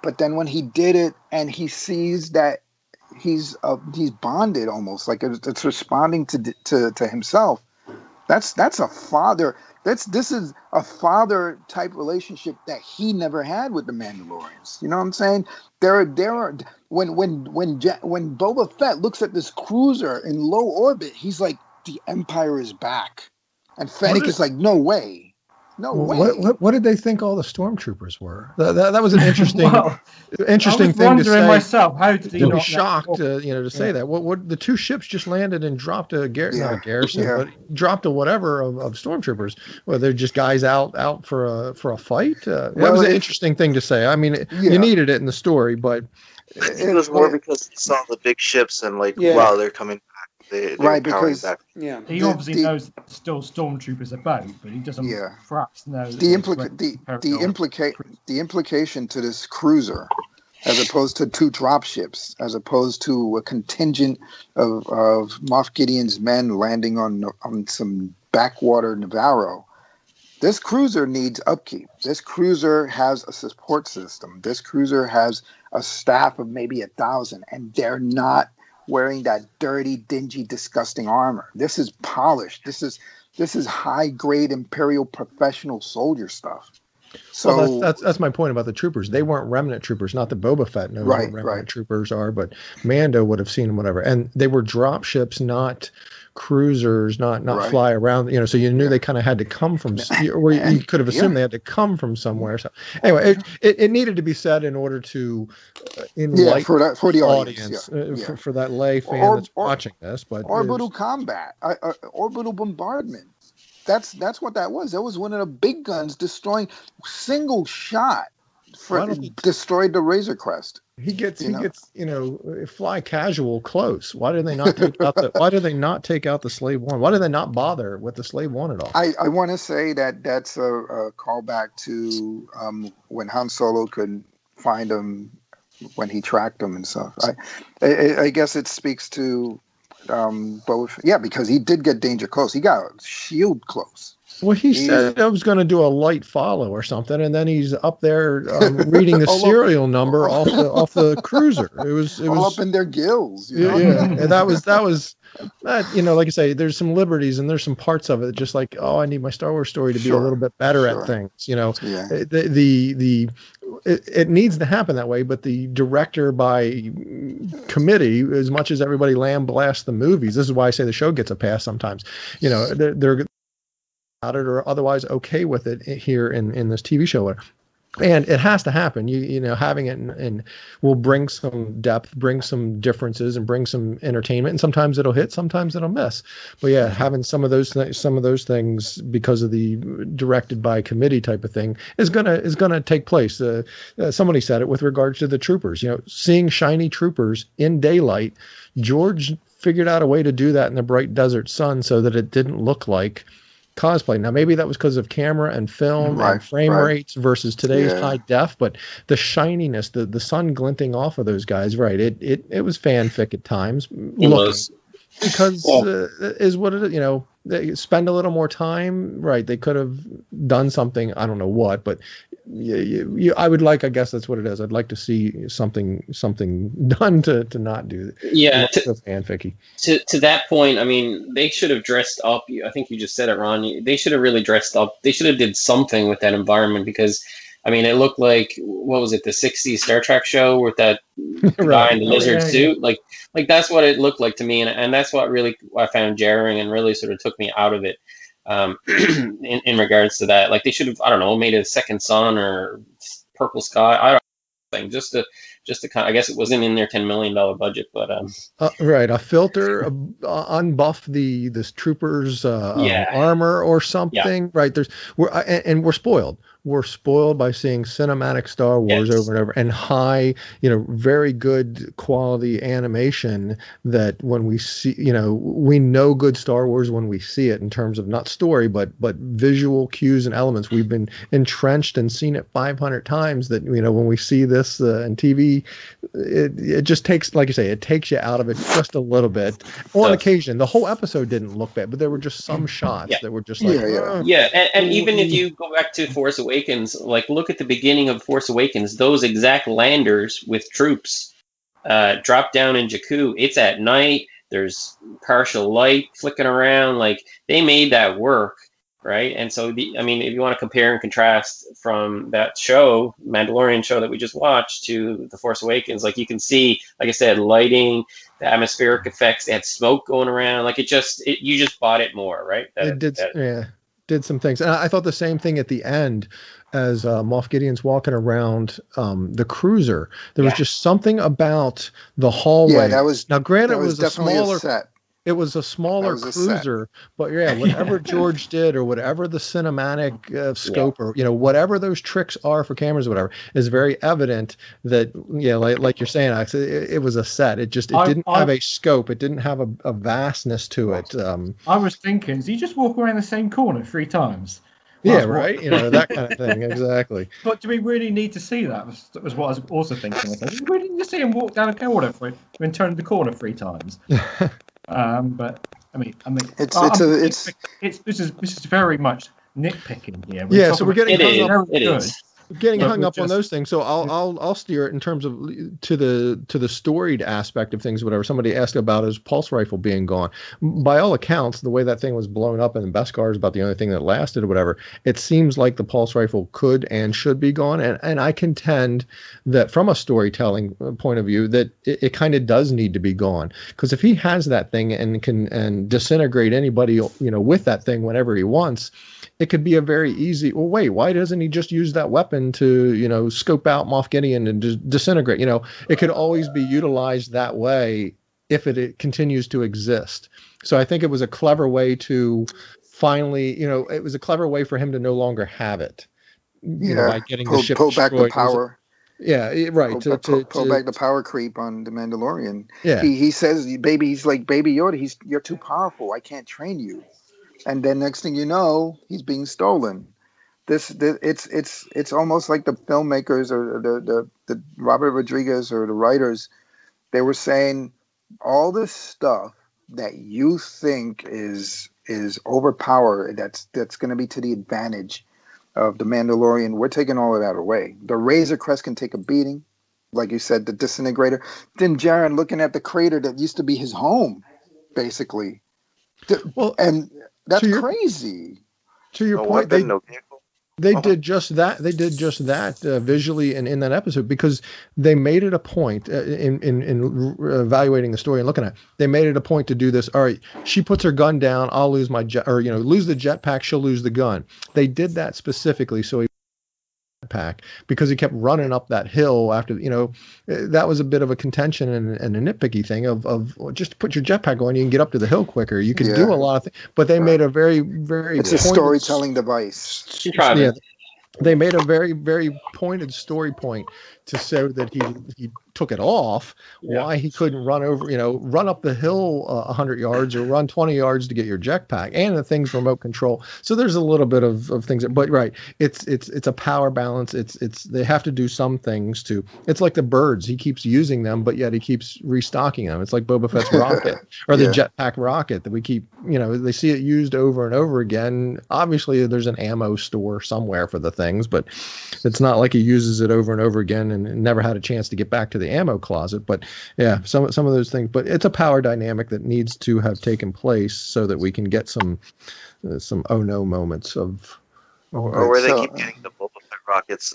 But then when he did it, and he sees that he's bonded almost, like it's responding to himself. That's a father. This is a father type relationship that he never had with the Mandalorians. You know what I'm saying? There are when Boba Fett looks at this cruiser in low orbit, he's like, "The Empire is back," and Fennec is like, "No way. No way." What did they think all the stormtroopers were? That was an interesting thing to say. Myself, how did he to not be shocked, to say that? What the two ships just landed and dropped not a garrison, but dropped a whatever of stormtroopers. Well, they're just guys out for a fight. That was an interesting thing to say. I mean, you needed it in the story, but I think it was more because he saw the big ships and wow, they're coming back. They're powering back. He obviously knows still stormtroopers about, but he doesn't perhaps know the implication to this cruiser, as opposed to two dropships, as opposed to a contingent of Moff Gideon's men landing on some backwater Navarro. This cruiser needs upkeep. This cruiser has a support system. This cruiser has a staff of maybe 1,000, and they're not wearing that dirty, dingy, disgusting armor. This is polished. This is high grade Imperial professional soldier stuff. So that's my point about the troopers. They weren't remnant troopers. Not that Boba Fett knows what remnant troopers are, but Mando would have seen them, whatever. And they were drop ships, not cruisers, not fly around. So you knew they kind of had to come from, or you could have assumed they had to come from somewhere. So anyway, it needed to be said in order to enlighten for the audience, for that lay fan that's watching this. But orbital combat, orbital bombardment. That's what that was. That was one of the big guns destroying single shot. Destroyed the Razor Crest. He gets fly casual close. Why did they not take out the Why did they not take out the Slave One? Why did they not bother with the Slave One at all? I want to say that's a callback to when Han Solo could find him when he tracked him and stuff. I guess it speaks to both. Yeah, because he did get danger close. He got shield close. Well, he said I was going to do a light follow or something, and then he's up there reading the serial number off the cruiser. It was up in their gills. Yeah, and that was like I say, there's some liberties and there's some parts of it just like, I need my Star Wars story to be a little bit better at things. It needs to happen that way, but the director by committee, as much as everybody lambasts the movies, this is why I say the show gets a pass sometimes. They're it or otherwise okay with it here in this TV show. And it has to happen. You know, having it in will bring some depth, bring some differences, and bring some entertainment. And sometimes it'll hit, sometimes it'll miss. But yeah, having some of those things because of the directed by committee type of thing is gonna take place. Somebody said it with regards to the troopers. You know, seeing shiny troopers in daylight, George figured out a way to do that in the bright desert sun so that it didn't look like cosplay. Now maybe that was because of camera and film and frame rates versus today's high def, but the shininess, the sun glinting off of those guys, it was fanfic at times. Because is what it is. You know, they spend a little more time. Right, they could have done something. I don't know what, but I would like. I guess that's what it is. I'd like to see something done to not do that. Yeah, fanficky. To that point, I mean, they should have dressed up. I think you just said it, Ron. They should have really dressed up. They should have did something with that environment because, I mean, it looked like, what was it, the 60s Star Trek show with that guy in the lizard suit? Yeah. Like that's what it looked like to me, and that's what really I found jarring and really sort of took me out of it. In regards to that, like they should have, I don't know, made a second sun or purple sky. I don't know, just to kind of, I guess it wasn't in their $10 million budget, but right, a filter, unbuff this trooper's armor or something. Right, we're spoiled. We're spoiled by seeing cinematic Star Wars over and over, and high, you know, very good quality animation that when we see, you know, we know good Star Wars when we see it in terms of not story, but visual cues and elements. We've been entrenched and seen it 500 times that, you know, when we see this in TV, it just takes, like you say, it takes you out of it just a little bit. On occasion, the whole episode didn't look bad, but there were just some shots that were just like, and even if you go back to Force Awakens, like look at the beginning of Force Awakens, those exact landers with troops drop down in Jakku. It's at night. There's partial light flicking around. Like they made that work, right? And so, I mean, if you want to compare and contrast from that show, Mandalorian show that we just watched, to the Force Awakens, like you can see, like I said, lighting, the atmospheric effects. They had smoke going around. Like you just bought it more, right? It did some things. And I thought the same thing at the end as Moff Gideon's walking around the cruiser. There was just something about the hallway. Yeah, that was, now granted, it was definitely a set. It was a smaller cruiser, but whatever George did, or whatever the cinematic scope, or, you know, whatever those tricks are for cameras, or whatever, is very evident that, like you're saying, Alex, it was a set. It didn't have a scope. It didn't have a vastness to it. I was thinking, do you just walk around the same corner 3 times? Right. You know, that kind of thing. Exactly. But do we really need to see that? Was what I was also thinking. Do we really need to see him walk down a corner and turn the corner 3 times? But I mean, this is very much nitpicking here. So we're getting getting hung up on those things. So I'll steer it in terms of to the storied aspect of things. Whatever somebody asked about his pulse rifle being gone. By all accounts, the way that thing was blown up and the Beskar is about the only thing that lasted or whatever. It seems like the pulse rifle could and should be gone. And I contend that from a storytelling point of view, that it kind of does need to be gone, because if he has that thing and can disintegrate anybody, you know, with that thing whenever he wants, it could be a very easy, well, wait, why doesn't he just use that weapon to, you know, scope out Moff Gideon and disintegrate? You know, it could always be utilized that way if it continues to exist. So I think it was a clever way to finally, you know, it was a clever way for him to no longer have it. You know, by getting the ship pull back the power. Right. Pull back the power creep on the Mandalorian. Yeah. He says, he's like Baby Yoda. You're too powerful. I can't train you. And then next thing you know, he's being stolen. It's almost like the filmmakers or the Robert Rodriguez or the writers, they were saying all this stuff that you think is overpowered, that's going to be to the advantage of the Mandalorian. We're taking all of that away. The Razor Crest can take a beating, like you said, the disintegrator. Then Jaren looking at the crater that used to be his home, basically. Well, and that's crazy. To your point, they They did just that. They did just that visually and in that episode because they made it a point in evaluating the story and looking at it. They made it a point to do this. All right, she puts her gun down. I'll lose my jet, or lose the jetpack. She'll lose the gun. They did that specifically so he pack because he kept running up that hill after that was a bit of a contention and a nitpicky thing of just put your jetpack on, you can get up to the hill quicker, you can do a lot of things, but they made a very it's a storytelling device. They made a very, very pointed story point to show that he took it off. Why he couldn't run up the hill 100 yards or run 20 yards to get your jetpack, and the thing's remote control. So there's a little bit of things, but right, it's a power balance. It's they have to do some things to. It's like the birds. He keeps using them, but yet he keeps restocking them. It's like Boba Fett's rocket or the jetpack rocket that we keep. They see it used over and over again. Obviously, there's an ammo store somewhere for the things, but it's not like he uses it over and over again and never had a chance to get back to the ammo closet. But yeah, some of those things. But it's a power dynamic that needs to have taken place so that we can get some oh no moments of. Or where they keep getting the Boba Fett rockets.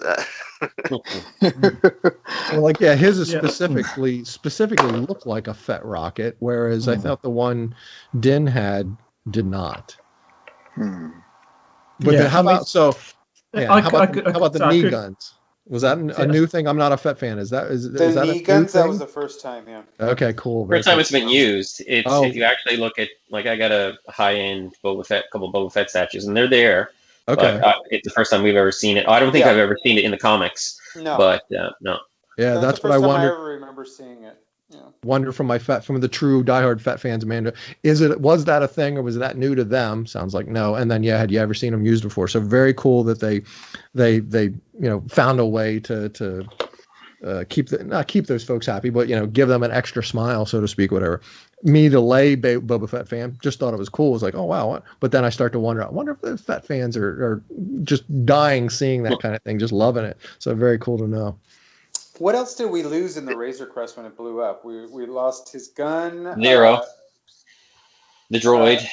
Well, his is specifically looked like a Fett rocket, whereas I thought the one Din had did not. But how about the knee guns? Was that a new thing? I'm not a Fett fan. Is that knee guns? That was the first time, yeah. Okay, cool. First time it's been used. If you actually look at, I got a high-end couple Boba Fett statues, and they're there. Okay. But, it's the first time we've ever seen it. I don't think I've ever seen it in the comics. No. But no. Yeah, that's what I wonder. I ever remember seeing it. Yeah. Wonder from the true diehard Fett fans, Amanda, was that a thing or was that new to them? Sounds like no. And then had you ever seen them used before? So very cool that they found a way to not keep those folks happy, but give them an extra smile, so to speak, whatever. Me, the lay Boba Fett fan, just thought it was cool. It was like, oh wow, what? But then I start to wonder. I wonder if the Fett fans are just dying seeing that kind of thing, just loving it. So very cool to know. What else did we lose in the Razor Crest when it blew up? We lost his gun. Nero. The droid.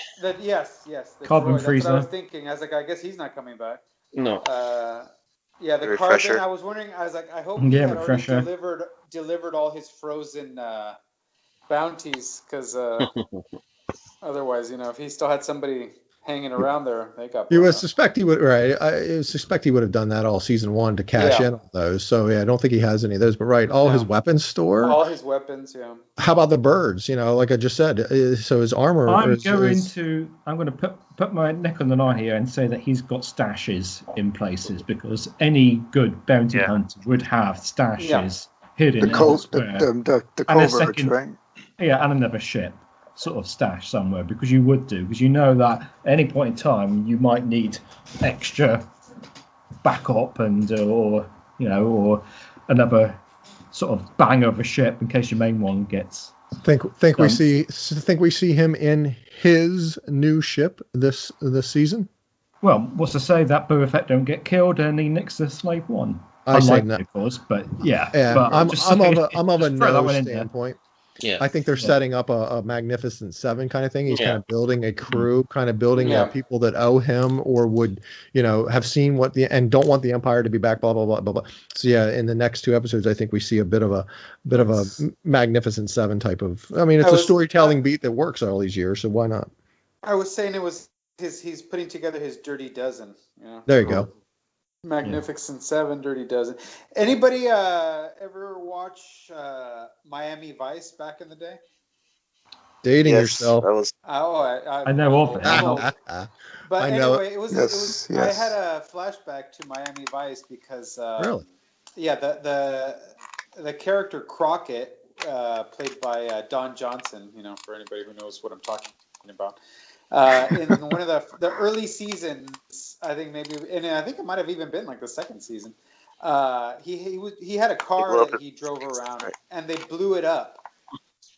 Yes. The carbon droid. freezer. That's what I was thinking. I was like, I guess he's not coming back. No. The refresher. carbon. I was wondering. I was like, I hope he had refresher. already delivered all his frozen bounties, because otherwise, if he still had somebody hanging around there, they got. You would suspect he would, right? I suspect he would have done that all season one to cash in on those. So I don't think he has any of those. But right, his weapons store. All his weapons, yeah. How about the birds? Like I just said, so his armor. I'm going to put my neck on the line here and say that he's got stashes in places, because any good bounty hunter would have stashes hidden elsewhere. The coverts, right? Yeah, and another ship sort of stash somewhere, because you know that at any point in time you might need extra backup and or another sort of bang of a ship in case your main one gets. Think we see him in his new ship this season. Well, what's to say that Boba Fett don't get killed and he nicks the Slave One? I say no, of course, but yeah. But I'm of a no standpoint. Yeah. I think they're setting up a Magnificent Seven kind of thing. He's kind of building a crew, kind of building people that owe him or would, have seen and don't want the Empire to be back, blah, blah, blah, blah, blah. So in the next two episodes, I think we see a bit of a Magnificent Seven type of, it's a storytelling beat that works all these years. So why not? I was saying it was he's putting together his Dirty Dozen. There you go. Magnificent Seven, Dirty Dozen. Anybody ever watch Miami Vice back in the day? Dating yourself. I know of it. But I know anyway, it was. I had a flashback to Miami Vice because really, the character Crockett, played by Don Johnson. For anybody who knows what I'm talking about. In one of the early seasons, I think it might have even been like the second season. He had a car that he drove around, and they blew it up.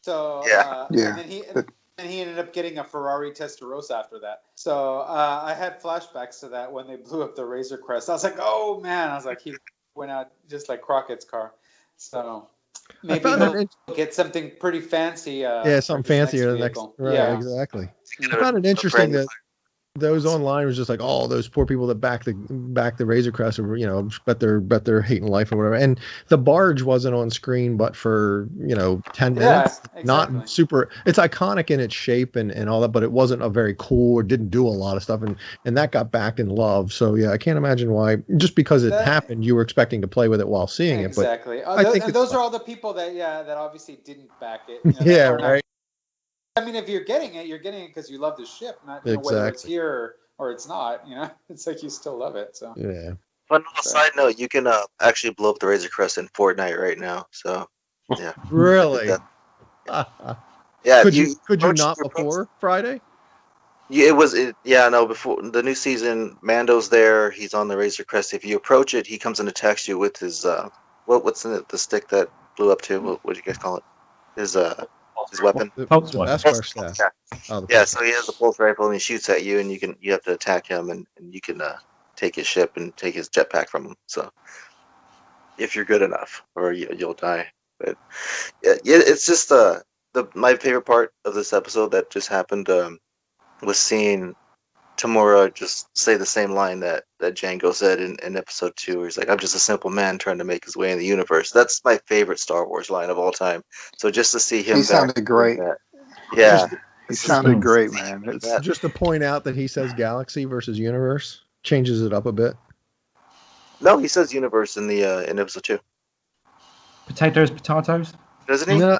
So and then he ended up getting a Ferrari Testarossa after that. So I had flashbacks to that when they blew up the Razor Crest. I was like, oh man! I was like, he went out just like Crockett's car. So. Maybe he'll get something pretty fancy. Something fancier the next. Right, exactly. I found it interesting that those online was just like, oh, those poor people that back the Razor Crest, or bet they're hating life or whatever. And the barge wasn't on screen, but for 10 minutes. exactly. Not super. It's iconic in its shape and all that, but it wasn't a very cool or didn't do a lot of stuff, and that got backed in love. So yeah, I can't imagine why. Just because it happened, you were expecting to play with it while seeing it. But Exactly. I think those are all the people that obviously didn't back it. Yeah, right. I mean, if you're getting it because you love the ship, not whether it's here or it's not. It's like you still love it. So yeah. Fun little side note: you can actually blow up the Razor Crest in Fortnite right now. So yeah. Really? Yeah. Could you not before Friday? Yeah, before the new season, Mando's there. He's on the Razor Crest. If you approach it, he comes and attacks you with his what's in it? The stick that blew up too. What do you guys call it? His weapon. The Esquire staff. Yeah. So he has a pulse rifle and he shoots at you, and you have to attack him, and you can take his ship and take his jetpack from him. So if you're good enough, or you'll die. But yeah, it's just my favorite part of this episode that just happened was seeing Tamura just say the same line that Django said in episode 2, where he's like, "I'm just a simple man trying to make his way in the universe." That's my favorite Star Wars line of all time. So just to see him, he sounded great. Yeah, he sounded great, man. It's just to point out that he says galaxy versus universe, changes it up a bit. No, he says universe in the in episode 2. Potatoes. Doesn't he? No.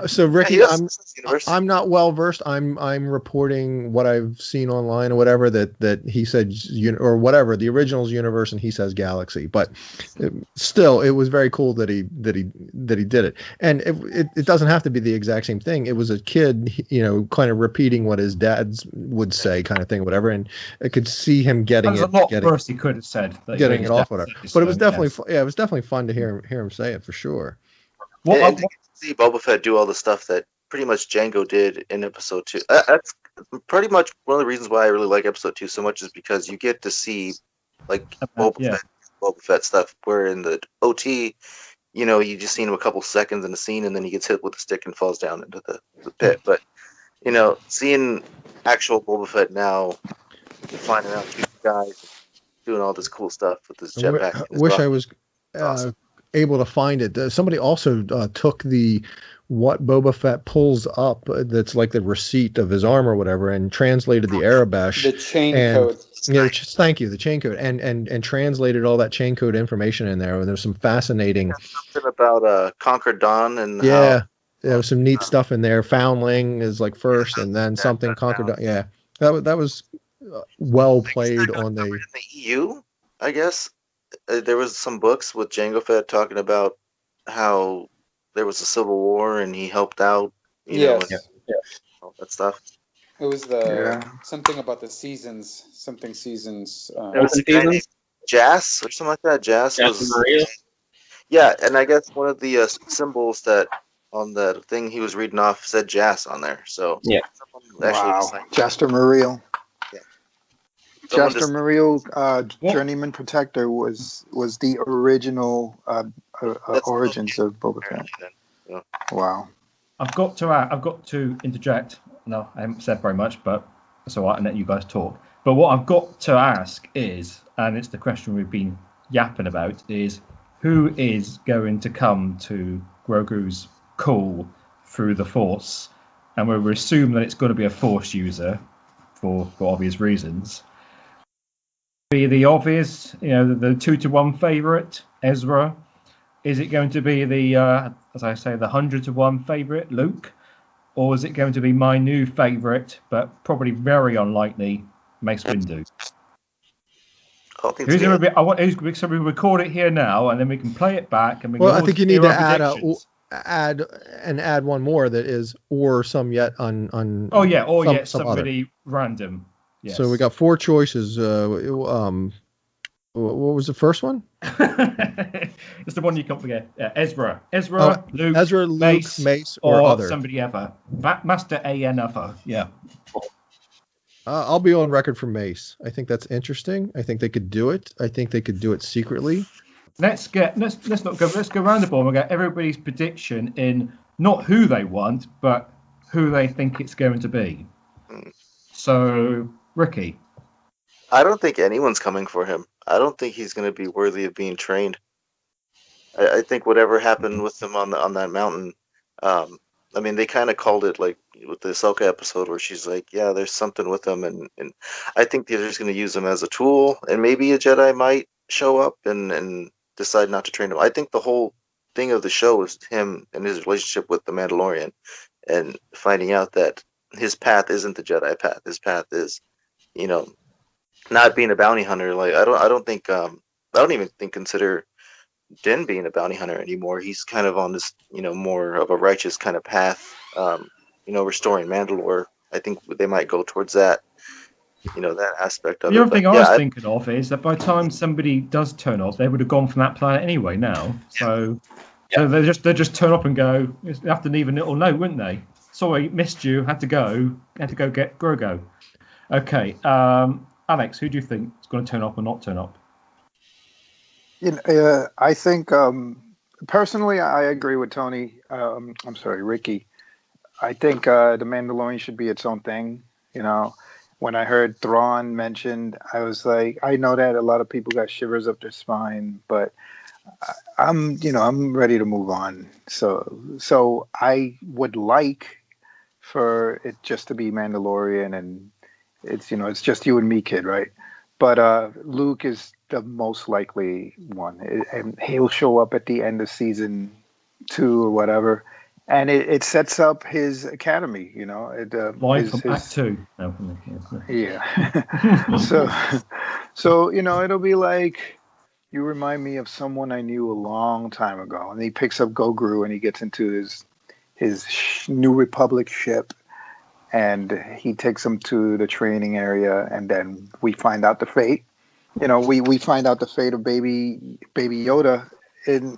So Ricky, Yeah, I'm not well versed. I'm reporting what I've seen online or whatever that he said or whatever the original's universe and he says galaxy. But still, it was very cool that he did it. And it doesn't have to be the exact same thing. It was a kid, kind of repeating what his dads would say, kind of thing, whatever. And I could see him getting There's a lot worse he could have said. Getting it off, whatever. But it was definitely it was definitely fun to hear him say it for sure. Well, see Boba Fett do all the stuff that pretty much Django did in episode 2. That's pretty much one of the reasons why I really like episode 2 so much, is because you get to see like Boba Fett stuff, where in the OT, you just see him a couple seconds in the scene and then he gets hit with a stick and falls down into the pit. But seeing actual Boba Fett now, finding out two guys doing all this cool stuff with this jetpack. I was awesome. Able to find it. Somebody also took what Boba Fett pulls up, that's like the receipt of his arm or whatever, and translated the Arabesh. The chain code. Yeah, thank you. The chain code, and translated all that chain code information in there. And there's some fascinating something about Conquer Dawn and there was some neat stuff in there. Foundling is like first, and then something Conquer Dawn. Yeah, that was well played on the EU, I guess. There was some books with Jango Fett talking about how there was a civil war and he helped out, all that stuff. It was something about the seasons, seasons. There was a guy Jas or something like that. Jas was Maria. Yeah, and I guess one of the symbols that on the thing he was reading off said Jas on there. So wow, Jaster Muriel. Jaster Muriel, Journeyman Protector was the original origins of Boba Fett. Yeah. Wow. I've got to interject. No, I haven't said very much, but that's all right. And let you guys talk. But what I've got to ask is, and it's the question we've been yapping about, is who is going to come to Grogu's call through the Force? And we'll assume that it's going to be a Force user for obvious reasons. Be the obvious, the 2-to-1 favorite, Ezra? Is it going to be the, as I say, the 100-to-1 favorite, Luke? Or is it going to be my new favorite, but probably very unlikely, Mace Windu? So we record it here now, and then we can play it back, and we. Well, I think you need to add one more that is or some yet on. Oh yeah, or yet somebody random. Yes. So we got 4 choices. What was the first one? It's the one you can't forget. Ezra, Luke, Mace, or other. Somebody other. Master A.N. other. Yeah. I'll be on record for Mace. I think that's interesting. I think they could do it. I think they could do it secretly. Let's go round the board and get everybody's prediction in not who they want, but who they think it's going to be. So, Ricky. I don't think anyone's coming for him. I don't think he's going to be worthy of being trained. I think whatever happened with him on that mountain, I mean, they kind of called it like with the Ahsoka episode where she's like, yeah, there's something with him, and I think they're just going to use him as a tool, and maybe a Jedi might show up and decide not to train him. I think the whole thing of the show is him and his relationship with the Mandalorian, and finding out that his path isn't the Jedi path. His path is, not being a bounty hunter. Like I don't even consider Din being a bounty hunter anymore. He's kind of on this, more of a righteous kind of path, restoring Mandalore. I think they might go towards that, that aspect of it. The other thing I was thinking of is that by the time somebody does turn up, they would have gone from that planet anyway now. So, so they just turn up and go. They have to leave a little note, wouldn't they? Sorry, missed you. Had to go get Grogu. Okay, Alex, who do you think is going to turn up or not turn up? I think personally, I agree with Tony. I'm sorry, Ricky. I think the Mandalorian should be its own thing. When I heard Thrawn mentioned, I was like, I know that a lot of people got shivers up their spine, but I'm ready to move on. So I would like for it just to be Mandalorian, and it's just you and me, kid, right? But Luke is the most likely one, and he'll show up at the end of season 2 or whatever, and it sets up his academy. Live from Act 2. Yeah. so it'll be like, you remind me of someone I knew a long time ago, and he picks up Grogu and he gets into his New Republic ship. And he takes him to the training area, and then we find out the fate. We find out the fate of baby Yoda in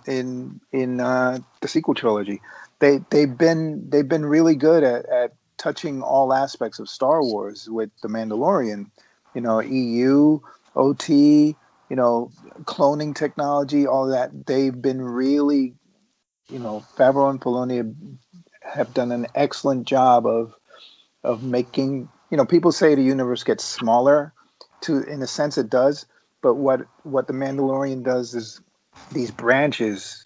the sequel trilogy. They've been really good at touching all aspects of Star Wars with the Mandalorian. EU, OT, cloning technology, all that. They've been really, Favreau and Filoni have done an excellent job of making, people say the universe gets smaller, in a sense it does, but what the Mandalorian does is these branches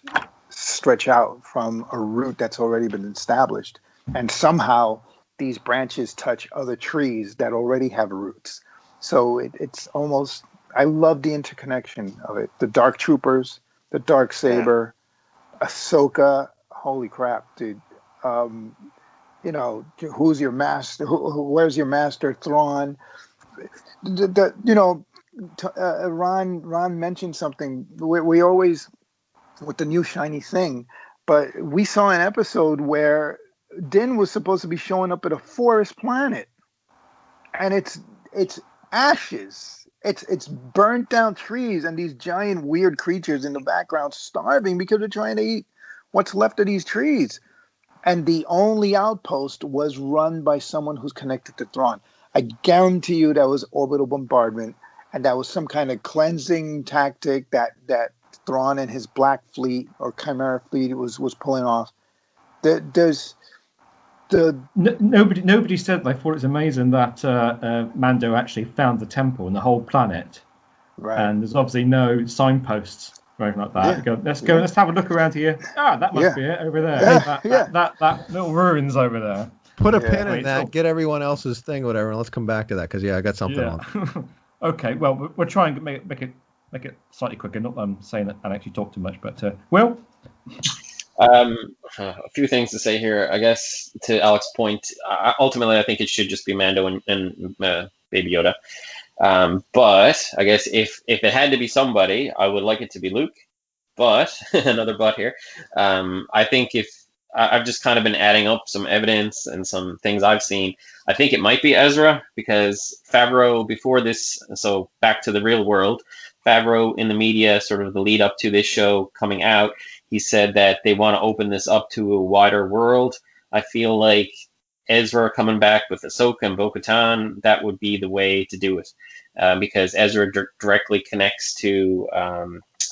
stretch out from a root that's already been established, and somehow these branches touch other trees that already have roots. So it's almost, I love the interconnection of it. The Dark Troopers, the Dark Saber, Ahsoka, holy crap, dude. Who's your master? Where's your master, Thrawn? Ron mentioned something. We always, with the new shiny thing, but we saw an episode where Din was supposed to be showing up at a forest planet, and it's ashes. It's burnt down trees and these giant weird creatures in the background starving because they're trying to eat what's left of these trees. And the only outpost was run by someone who's connected to Thrawn. I guarantee you that was orbital bombardment, and that was some kind of cleansing tactic that Thrawn and his Black Fleet or Chimera Fleet was pulling off. Nobody said they thought it was amazing that Mando actually found the temple and the whole planet, right? And there's obviously no signposts. Or anything like that. Yeah. Let's have a look around here. That must be it over there. That little ruins over there. Put a pin in that. Get everyone else's thing, whatever, and let's come back to that because I got something on. Okay, well we'll try and make it slightly quicker. Not that I'm saying that I actually talk too much, but Will. A few things to say here. I guess to Alex's point, ultimately I think it should just be Mando and Baby Yoda. But I guess if it had to be somebody, I would like it to be Luke. But another but here. I think if I've just kind of been adding up some evidence and some things I've seen, I think it might be Ezra, because Favreau before this, so back to the real world, Favreau in the media, sort of the lead up to this show coming out, he said that they want to open this up to a wider world. I feel like Ezra coming back with Ahsoka and Bo-Katan, that would be the way to do it, because Ezra directly connects to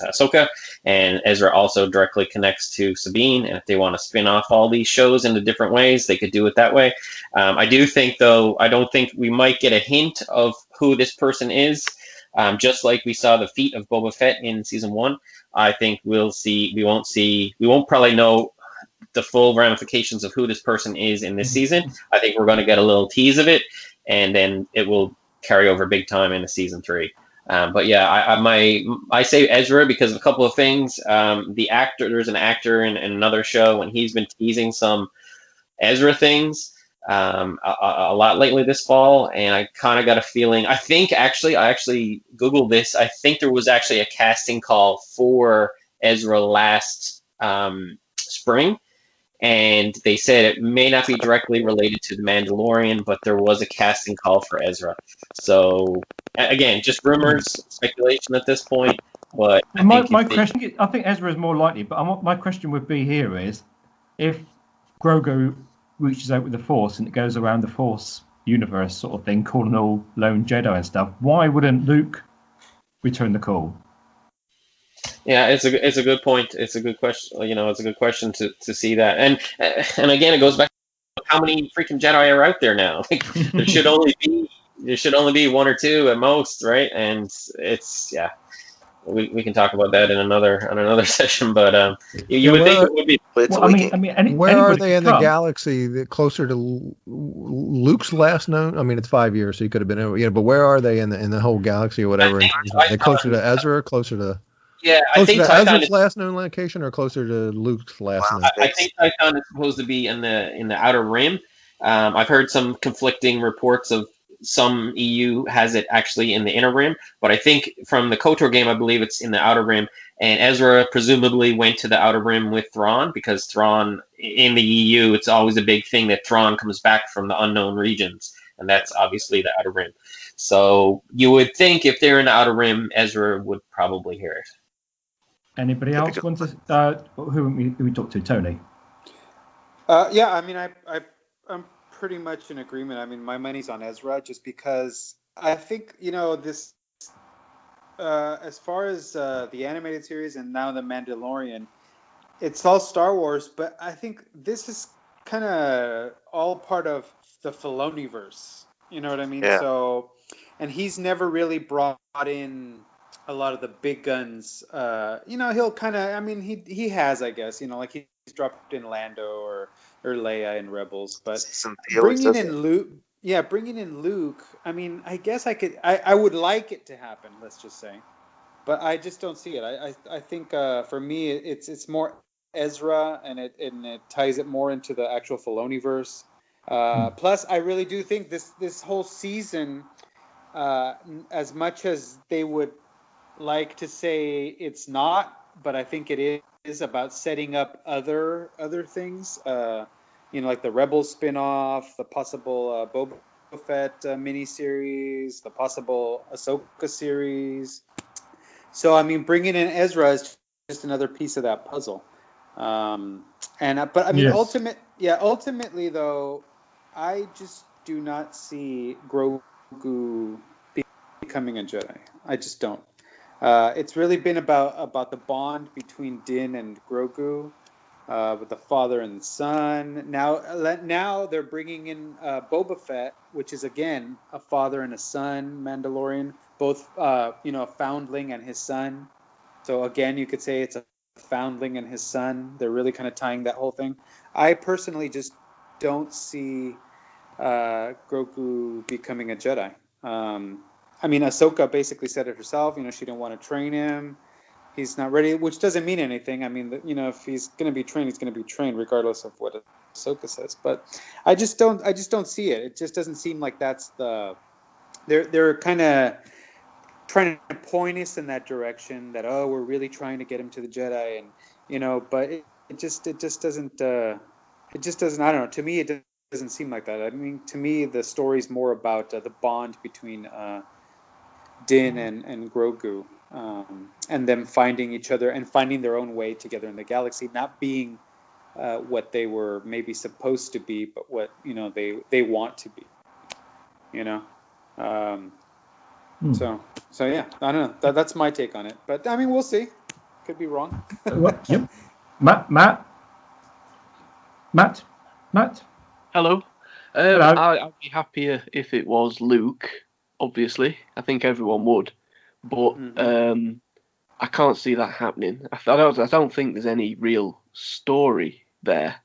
Ahsoka, and Ezra also directly connects to Sabine. And if they want to spin off all these shows into different ways, they could do it that way. I do think, though, I don't think we might get a hint of who this person is. Just like we saw the feat of Boba Fett in season 1, I think we won't probably know the full ramifications of who this person is in this season. I think we're going to get a little tease of it, and then it will carry over big time into season 3. But yeah, I say Ezra because of a couple of things. There's an actor in another show, and he's been teasing some Ezra things a lot lately this fall, and I kind of got a feeling. I actually Googled this. I think there was actually a casting call for Ezra last spring, and they said it may not be directly related to The Mandalorian, but there was a casting call for Ezra. So again, just rumors, speculation at this point. But my question, I think Ezra is more likely. But my question would be here is, if Grogu reaches out with the Force and it goes around the Force universe sort of thing, calling all lone Jedi and stuff, why wouldn't Luke return the call? Yeah, it's a good point. It's a good question. It's a good question to see that. And again, it goes back to how many freaking Jedi are out there now. Like there should only be 1 or 2 at most, right? And it's we can talk about that in another session. But you would think it would be. Where are they in the galaxy? Closer to Luke's last known. I mean, it's 5 years, so he could have been. But where are they in the whole galaxy or whatever? Are they closer to Ezra? Closer to. Yeah, I think Ezra's last known location, or closer to Luke's last known. I think Titan is supposed to be in the Outer Rim. I've heard some conflicting reports of some EU has it actually in the Inner Rim, but I think from the KOTOR game, I believe it's in the Outer Rim. And Ezra presumably went to the Outer Rim with Thrawn, because Thrawn in the EU, it's always a big thing that Thrawn comes back from the unknown regions, and that's obviously the Outer Rim. So you would think if they're in the Outer Rim, Ezra would probably hear it. Anybody else want to? Who we talked to? Tony. Yeah, I mean, I'm pretty much in agreement. I mean, my money's on Ezra, just because I think this. As far as the animated series and now the Mandalorian, it's all Star Wars, but I think this is kind of all part of the Filoniverse. You know what I mean? Yeah. So, and he's never really brought in a lot of the big guns. He'll kind of. I mean, he has, I guess. Like he's dropped in Lando or Leia in Rebels, but bringing in Luke. Yeah, bringing in Luke. I mean, I guess I would like it to happen. Let's just say, but I just don't see it. I think for me, it's more Ezra, and it ties it more into the actual Filoniverse. Plus, I really do think this whole season, as much as they would like to say it's not, but I think it is about setting up other things. Like the Rebels spin-off, the possible Boba Fett miniseries, the possible Ahsoka series. So, I mean, bringing in Ezra is just another piece of that puzzle. But I mean, yes. Ultimately, though, I just do not see Grogu becoming a Jedi. I just don't. It's really been about the bond between Din and Grogu. With the father and the son. Now they're bringing in Boba Fett, which is again a father and a son Mandalorian, both a foundling and his son. So again, you could say it's a foundling and his son. They're really kind of tying that whole thing. I personally just don't see Grogu becoming a Jedi. I mean, Ahsoka basically said it herself. She didn't want to train him. He's not ready, which doesn't mean anything. I mean, if he's going to be trained, he's going to be trained regardless of what Ahsoka says. But I just don't see it. It just doesn't seem like that's the. They're kind of trying to point us in that direction. That we're really trying to get him to the Jedi, and but it just doesn't. It just doesn't. I don't know. To me, it doesn't seem like that. I mean, to me, the story's more about the bond between Din and Grogu. And them finding each other and finding their own way together in the galaxy, not being what they were maybe supposed to be, but what they want to be. So yeah, I don't know. That's my take on it. But I mean, we'll see. Could be wrong. Yep. Matt. Hello. Hello. I'd be happier if it was Luke. Obviously, I think everyone would, but I can't see that happening. I don't think there's any real story there,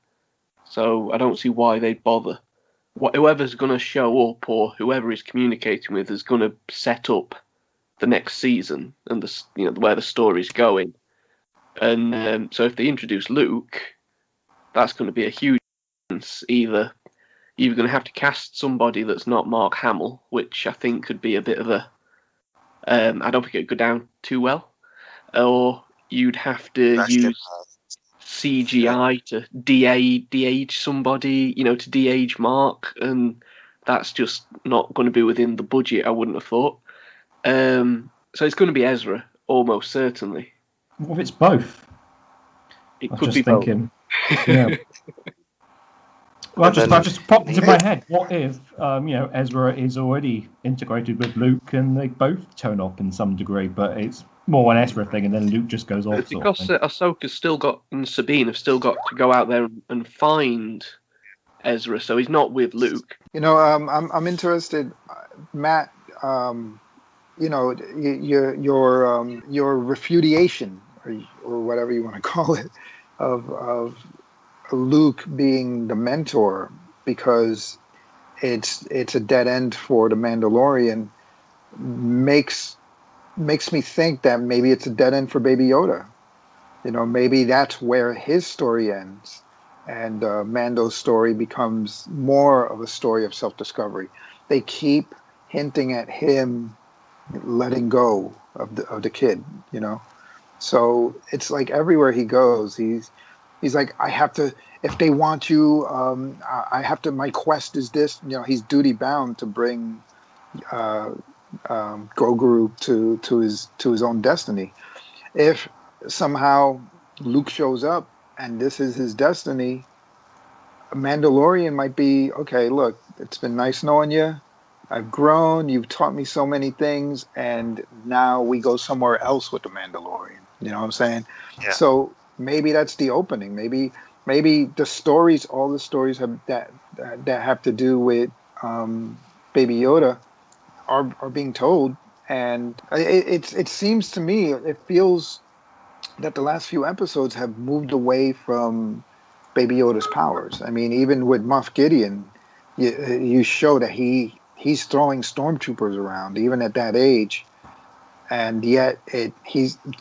so I don't see why they'd bother. Whoever's going to show up or whoever he's communicating with is going to set up the next season and where the story's going. And so if they introduce Luke, that's going to be a huge difference. Either you're going to have to cast somebody that's not Mark Hamill, which I think could be a bit of a I don't think it'd go down too well, or you'd have to use CGI to de-age somebody, to de-age Mark, and that's just not going to be within the budget, I wouldn't have thought. So it's going to be Ezra, almost certainly. What if it's both? It could be thinking, both. Yeah. Well, I just popped into my head. What if, Ezra is already integrated with Luke, and they both turn up in some degree, but it's more an Ezra thing, and then Luke just goes off. Because Ahsoka's still got, and Sabine have still got to go out there and find Ezra, so he's not with Luke. I'm interested, Matt. Your refutation or whatever you want to call it of Luke being the mentor, because it's a dead end for the Mandalorian, makes me think that maybe it's a dead end for Baby Yoda. Maybe that's where his story ends, and Mando's story becomes more of a story of self-discovery. They keep hinting at him letting go of the kid, So it's like everywhere he goes, he's like, I have to, if they want you, I have to, my quest is this, he's duty bound to bring Grogu to his own destiny. If somehow Luke shows up and this is his destiny, Mandalorian might be, okay, look, it's been nice knowing you. I've grown, you've taught me so many things, and now we go somewhere else with the Mandalorian. You know what I'm saying? Yeah. So maybe that's the opening. Maybe the stories, all the stories that have to do with Baby Yoda are being told, and it seems to me, it feels that the last few episodes have moved away from Baby Yoda's powers. I mean, even with Moff Gideon, you show that he's throwing stormtroopers around even at that age, and yet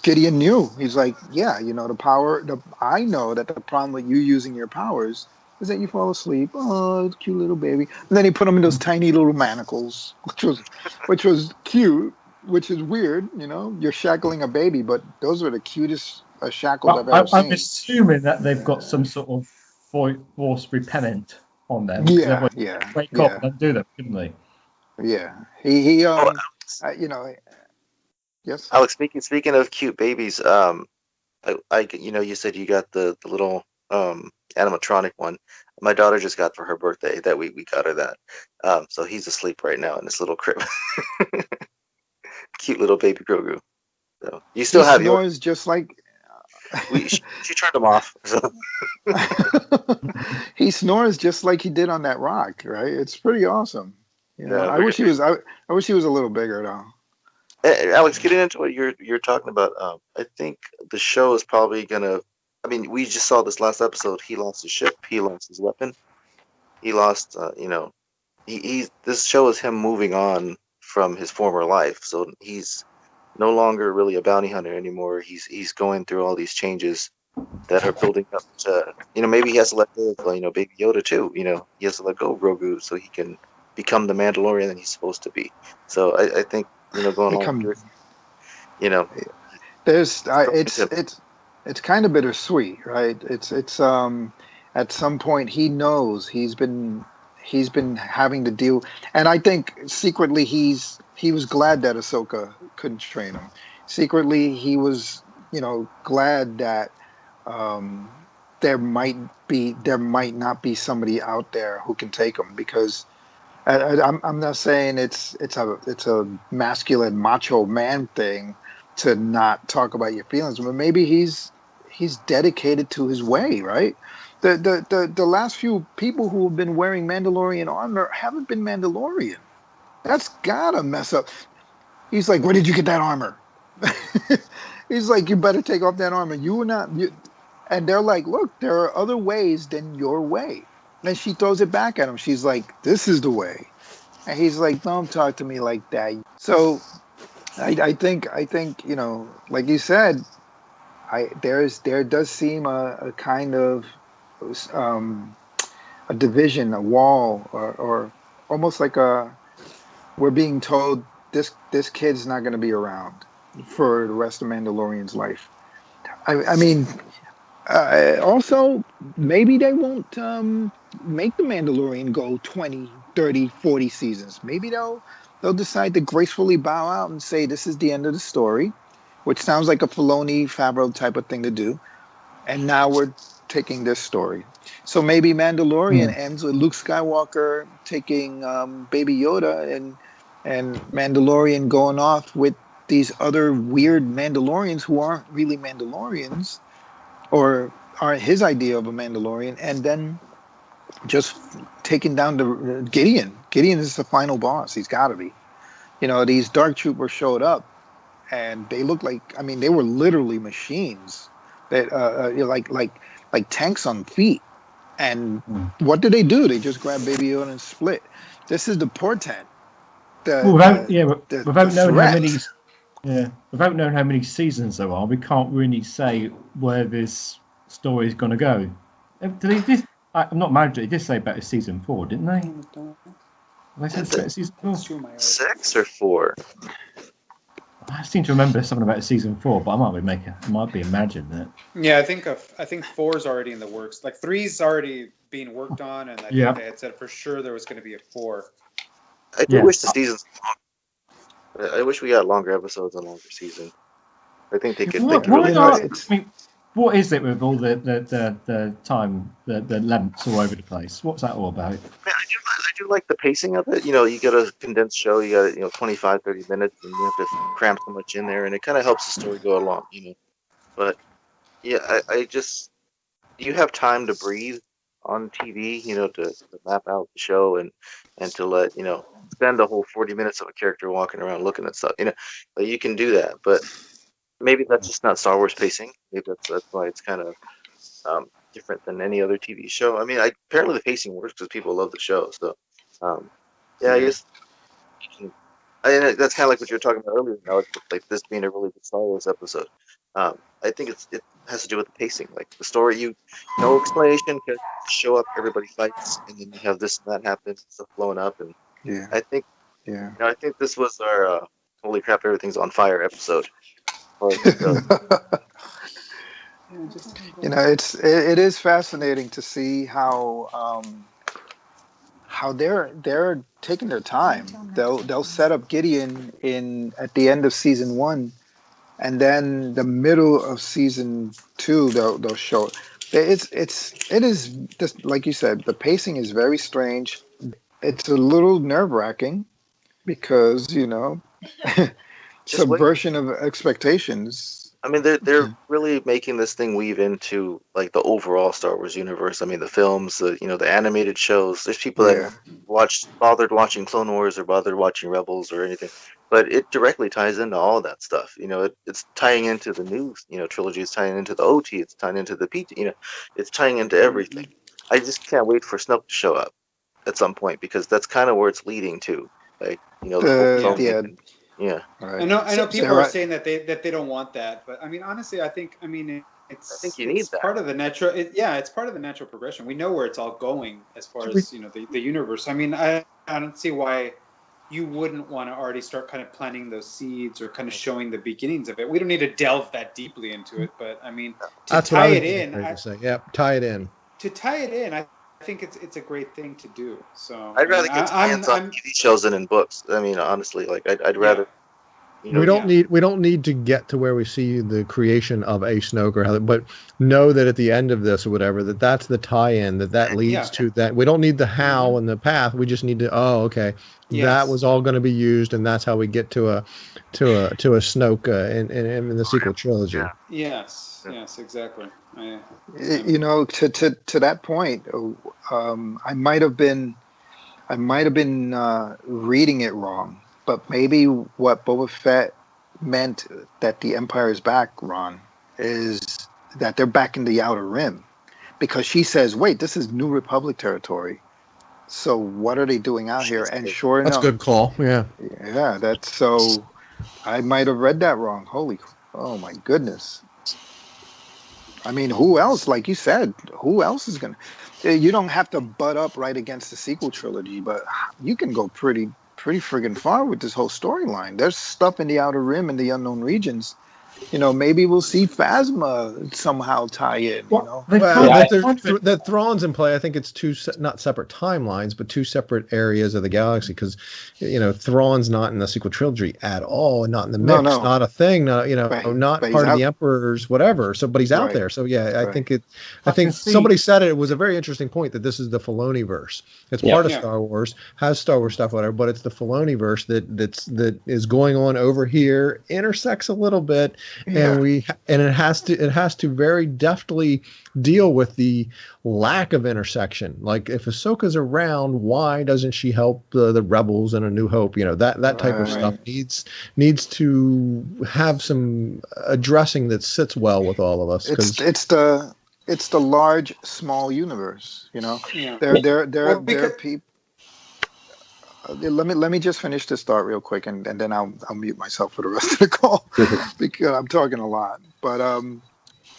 Gideon knew. He's like, yeah, the power. I know that the problem with you using your powers is that you fall asleep. Oh, it's cute little baby. And then he put him in those tiny little manacles, which was cute, which is weird. You're shackling a baby, but those are the cutest shackles I've ever seen. I'm assuming that they've got some sort of force repellent on them. Yeah. Wake up and do them, couldn't they? Yeah. Yes. Alex, speaking of cute babies, you said you got the little animatronic one. My daughter just got for her birthday that we got her that. So he's asleep right now in this little crib. Cute little baby Grogu. So you still have yours, just like. She turned him off. So. He snores just like he did on that rock, right? It's pretty awesome. I wish he was. I wish he was a little bigger though. Alex, getting into what you're talking about, I think the show is probably gonna. I mean, we just saw this last episode. He lost his ship. He lost his weapon. He lost. This show is him moving on from his former life. So he's no longer really a bounty hunter anymore. He's going through all these changes that are building up to. Maybe he has to let go of Baby Yoda too. He has to let go of Grogu so he can become the Mandalorian that he's supposed to be. So I think going on. There's it's kind of bittersweet, right? It's at some point he knows he's been having to deal, and I think secretly he was glad that Ahsoka couldn't train him. Secretly he was glad that there might not be somebody out there who can take him, because I'm not saying it's a masculine macho man thing, to not talk about your feelings, but maybe he's dedicated to his way, right? The last few people who have been wearing Mandalorian armor haven't been Mandalorian. That's gotta mess up. He's like, where did you get that armor? He's like, you better take off that armor. You were not. You, and they're like, look, there are other ways than your way. And she throws it back at him. She's like, this is the way. And he's like, don't talk to me like that. So I think like you said, there does seem a kind of a division, a wall, or almost like we're being told this kid's not going to be around for the rest of Mandalorian's life. I mean, also maybe they won't make the Mandalorian go 20, 30, 40 seasons. Maybe they'll decide to gracefully bow out and say this is the end of the story, which sounds like a Filoni Favreau type of thing to do. And now we're taking this story. So maybe Mandalorian ends with Luke Skywalker taking Baby Yoda and Mandalorian going off with these other weird Mandalorians who aren't really Mandalorians or aren't his idea of a Mandalorian, and then just taking down the Gideon. Gideon is the final boss. He's got to be. These Dark Troopers showed up, and they looked like, I mean, they were literally machines that like tanks on feet. And what did they do? They just grabbed Baby Yoda and split. This is the portent. Without knowing how many seasons there are, we can't really say where this story is going to go. I'm not mad. They did say about season 4, didn't they? They said about season 4. 6 or 4? I seem to remember something about season 4, but I might be imagining it. Yeah, I think 4's already in the works. Like 3's already being worked on, and I think they had said for sure there was going to be a 4. I do wish the seasons. I wish we got longer episodes and longer seasons. I think they could. What is it with all the time, the lengths all over the place? What's that all about? I do like the pacing of it. You get a condensed show. You got 25, 30 minutes, and you have to cram so much in there, and it kind of helps the story go along. But yeah, I just you have time to breathe on TV. To map out the show and to let spend the whole 40 minutes of a character walking around looking at stuff. But you can do that, but maybe that's just not Star Wars pacing. Maybe that's why it's kind of different than any other TV show. I mean, apparently the pacing works because people love the show. So, I guess that's kind of like what you were talking about earlier. Like this being a really good Star Wars episode. I think it has to do with the pacing. Like the story, no explanation, show up, everybody fights, and then you have this and that happen, stuff blowing up, and I think this was our holy crap, everything's on fire episode. It is fascinating to see how they're taking their time. They'll set up Gideon at the end of season 1, and then the middle of season 2 they'll show it. It is just like you said. The pacing is very strange. It's a little nerve-wracking because subversion of expectations. I mean, they're really making this thing weave into like the overall Star Wars universe. I mean, the films, the animated shows. There's people that bothered watching Clone Wars or bothered watching Rebels or anything, but it directly ties into all that stuff. It's tying into the new trilogy. It's tying into the OT. It's tying into the PT. It's tying into everything. I just can't wait for Snoke to show up at some point because that's kind of where it's leading to. Like Yeah. Right. I know people are saying that they don't want that, but I mean honestly, I think you need that. Part of the natural. It's part of the natural progression. We know where it's all going as far as the universe. I mean, I don't see why you wouldn't want to already start kind of planting those seeds or kind of showing the beginnings of it. We don't need to delve that deeply into it, but I mean to tie it in. Tie it in. To tie it in, I think it's a great thing to do. So I'd rather get tie-ins on TV shows than in books. I mean, honestly, like I'd rather You know, we don't need to get to where we see the creation of a Snoke, but know that at the end of this or whatever, that's the tie-in that leads to that. We don't need the how and the path. We just need to okay, that was all going to be used, and that's how we get to a Snoke in the sequel trilogy. Yes, exactly. You know, to that point, I might have been reading it wrong, but maybe what Boba Fett meant that the Empire is back, Ron, is that they're back in the Outer Rim, because she says, "Wait, this is New Republic territory. So what are they doing out here?" And sure enough, that's a good call. Yeah, that's so. I might have read that wrong. Oh my goodness. I mean, who else? Like you said, who else is gonna? You don't have to butt up right against the sequel trilogy, but you can go pretty friggin' far with this whole storyline. There's stuff in the Outer Rim and the unknown regions. You know, maybe we'll see Phasma somehow tie in. You know, that Thrawn's in play. I think it's not separate timelines, but two separate areas of the galaxy. Because Thrawn's not in the sequel trilogy at all, and not in the mix, not a thing. Not not part of the Emperor's whatever. So, but he's out there. So yeah, I think somebody said it was a very interesting point that this is the Filoni verse. It's part of Star Wars, has Star Wars stuff, whatever, but it's the Filoni verse that is going on over here, intersects a little bit. And it has to very deftly deal with the lack of intersection. Like, if Ahsoka's around, why doesn't she help the rebels in A New Hope? That type of stuff needs to have some addressing that sits well with all of us. It's the large small universe. There are people. Let me just finish this thought real quick, and then I'll mute myself for the rest of the call because I'm talking a lot. But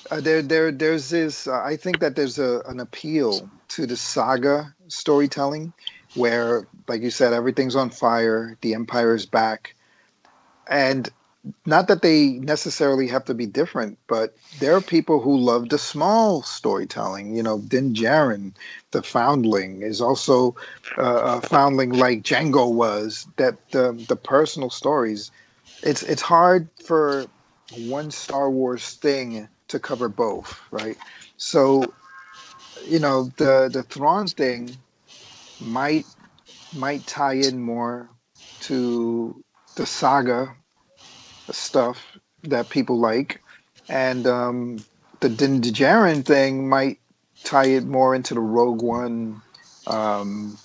there's this. I think that there's an appeal to the saga storytelling, where, like you said, everything's on fire, the Empire is back, and not that they necessarily have to be different, but there are people who love the small storytelling. Din Djarin, the foundling, is also a foundling like Django was. That the personal stories, it's hard for one Star Wars thing to cover both, right? So, the Thrawn thing might tie in more to the saga stuff that people like, and the Din Djarin thing might tie it more into the Rogue One, the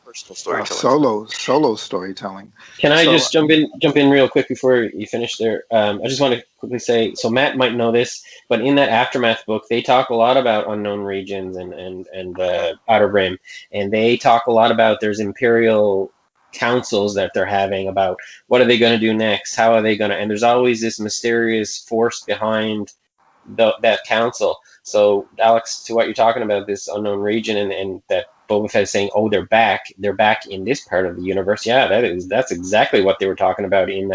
personal storytelling, solo storytelling. Can I just jump in real quick before you finish there? I just want to quickly say, so Matt might know this, but in that Aftermath book, they talk a lot about unknown regions and Outer Rim, and they talk a lot about there's Imperial councils that they're having about what are they going to do next, how are they going to, and there's always this mysterious force behind that council. So Alex, to what you're talking about, this unknown region and that Boba Fett is saying, oh, they're back in this part of the universe. Yeah, that's exactly what they were talking about in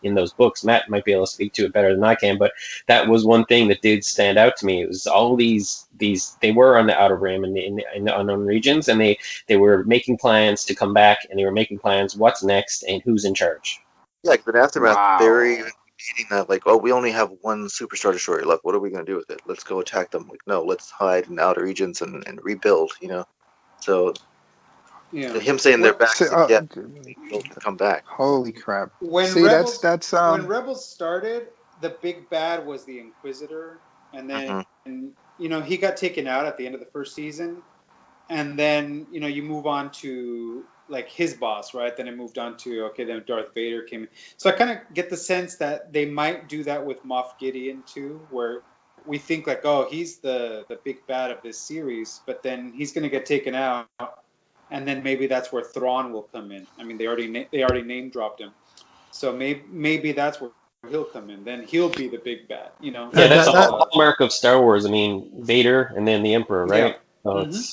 those books. Matt might be able to speak to it better than I can, but that was one thing that did stand out to me. It was all these they were on the Outer Rim and in the unknown regions, and they were making plans to come back, and they were making plans what's next and who's in charge. Yeah, but Aftermath, they were even meeting that, like, oh, we only have one Superstar Destroyer left. What are we going to do with it? Let's go attack them. Like, no, let's hide in outer regions and rebuild, So, him saying they're back, they'll come back. Holy crap! When Rebels started, the big bad was the Inquisitor, and then he got taken out at the end of the first season, and then you move on to like his boss, right? Then it moved on to then Darth Vader came in. So I kind of get the sense that they might do that with Moff Gideon too, where we think like, oh, he's the big bad of this series, but then he's going to get taken out, and then maybe that's where Thrawn will come in. I mean, they already name dropped him, so maybe that's where he'll come in. Then he'll be the big bad, Yeah, that's the hallmark of Star Wars. I mean, Vader and then the Emperor, right?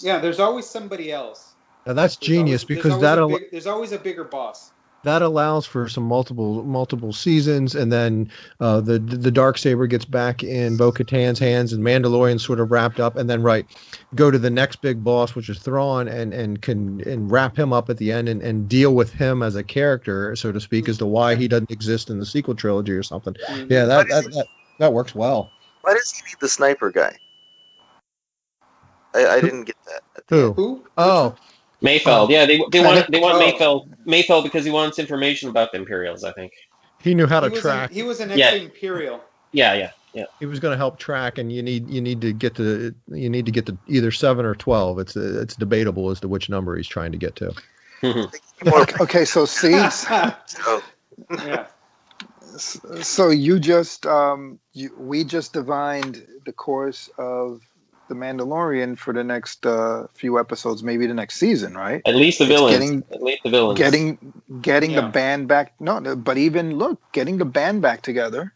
Yeah, there's always somebody else. Now that's genius, because there's always a bigger boss. that allows for some multiple seasons, and then the Darksaber gets back in Bo-Katan's hands, and Mandalorian's sort of wrapped up, and then go to the next big boss, which is Thrawn, and wrap him up at the end, and deal with him as a character, so to speak, as to why he doesn't exist in the sequel trilogy or something. Yeah, that works well. Why does he need the sniper guy? I didn't get that. Who? Oh. Mayfeld, yeah, they want Mayfeld because he wants information about the Imperials. I think he knew how to track. He was an ex-Imperial. Yeah. He was going to help track, and you need to get to either 7 or 12. It's debatable as to which number he's trying to get to. Okay, so see, Yeah. so you just we just divined the course of the Mandalorian for the next few episodes, maybe the next season, right? At least the villains. Getting the band back. No, but even getting the band back together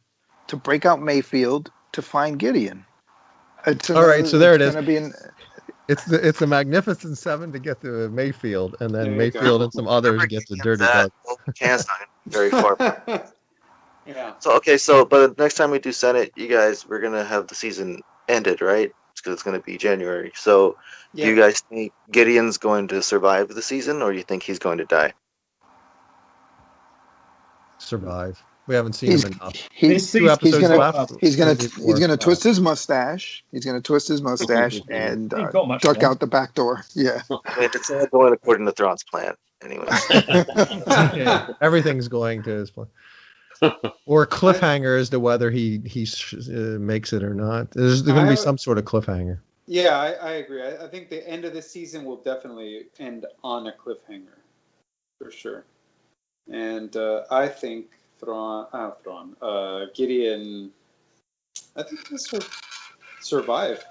to break out Mayfield to find Gideon. All right, so there it is. It's the Magnificent Seven to get to Mayfield, and then Mayfield and some others get the Dirty Dog. Can's not very far. Yeah. So but next time we do Senate, you guys, we're gonna have the season ended, right? Because it's going to be January. So, do you guys think Gideon's going to survive the season, or you think he's going to die? Survive. We haven't seen him enough. He's gonna twist his mustache. He's gonna twist his mustache and duck out the back door. Yeah. It's all going according to Thrawn's plan, anyway. Everything's going to his plan. Or a cliffhanger as to whether he makes it or not. There's going to be some sort of cliffhanger. Yeah, I agree. I think the end of the season will definitely end on a cliffhanger, for sure. And I think Gideon, I think he'll survive.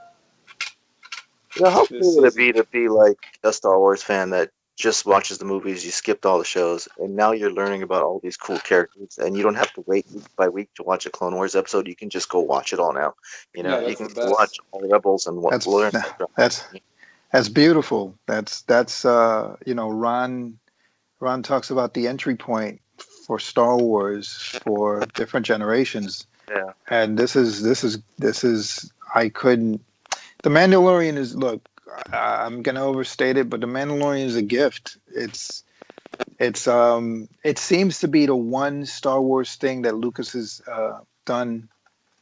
Yeah, how cool would it be to be like a Star Wars fan that just watches the movies, you skipped all the shows, and now you're learning about all these cool characters, and you don't have to wait week by week to watch a Clone Wars episode. You can just go watch it all now. You can watch all the Rebels and learn. That's beautiful. That's Ron talks about the entry point for Star Wars for different generations. Yeah. And this is I couldn't. The Mandalorian is I'm gonna overstate it, but the Mandalorian is a gift. It seems to be the one Star Wars thing that Lucas has done,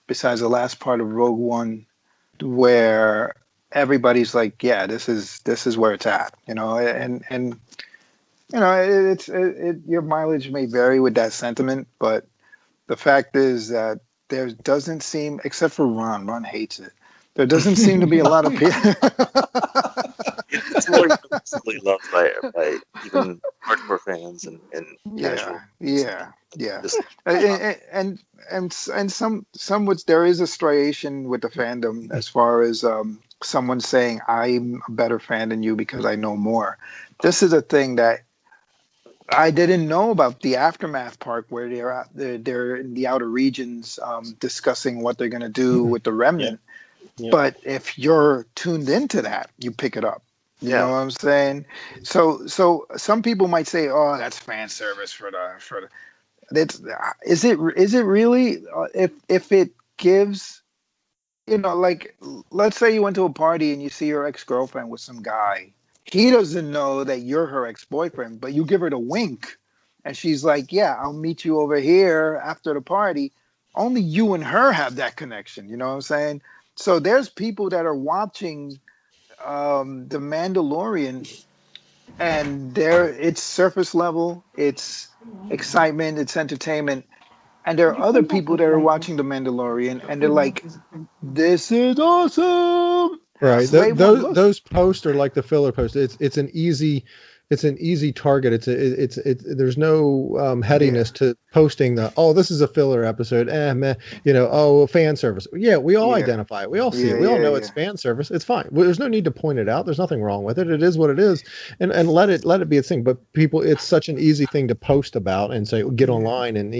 besides the last part of Rogue One, where everybody's like, yeah, this is where it's at, and your mileage may vary with that sentiment, but the fact is that there doesn't seem, except for Ron hates it. There doesn't seem to be a lot of people. It's more universally loved by even hardcore fans and casual. Yeah. And some which there is a striation with the fandom as far as someone saying I'm a better fan than you because I know more. This is a thing that I didn't know about, the Aftermath part where they're in the outer regions discussing what they're going to do with the remnant. Yeah. But if you're tuned into that, you pick it up. You know what I'm saying? So some people might say, "Oh, that's fan service for the." Is it really? If it gives, like, let's say you went to a party and you see your ex-girlfriend with some guy. He doesn't know that you're her ex-boyfriend, but you give her the wink, and she's like, "Yeah, I'll meet you over here after the party." Only you and her have that connection. You know what I'm saying? So there's people that are watching The Mandalorian, and it's surface level, it's excitement, it's entertainment, and there are other people that are watching The Mandalorian, and they're like, "This is awesome!" Right. Those posts are like the filler post. It's an easy target. There's no headiness to posting this is a filler episode. Fan service. Yeah, we all identify it. We all see it. We all know it's fan service. It's fine. There's no need to point it out. There's nothing wrong with it. It is what it is, and let it be a thing. But people, it's such an easy thing to post about and say, get online, and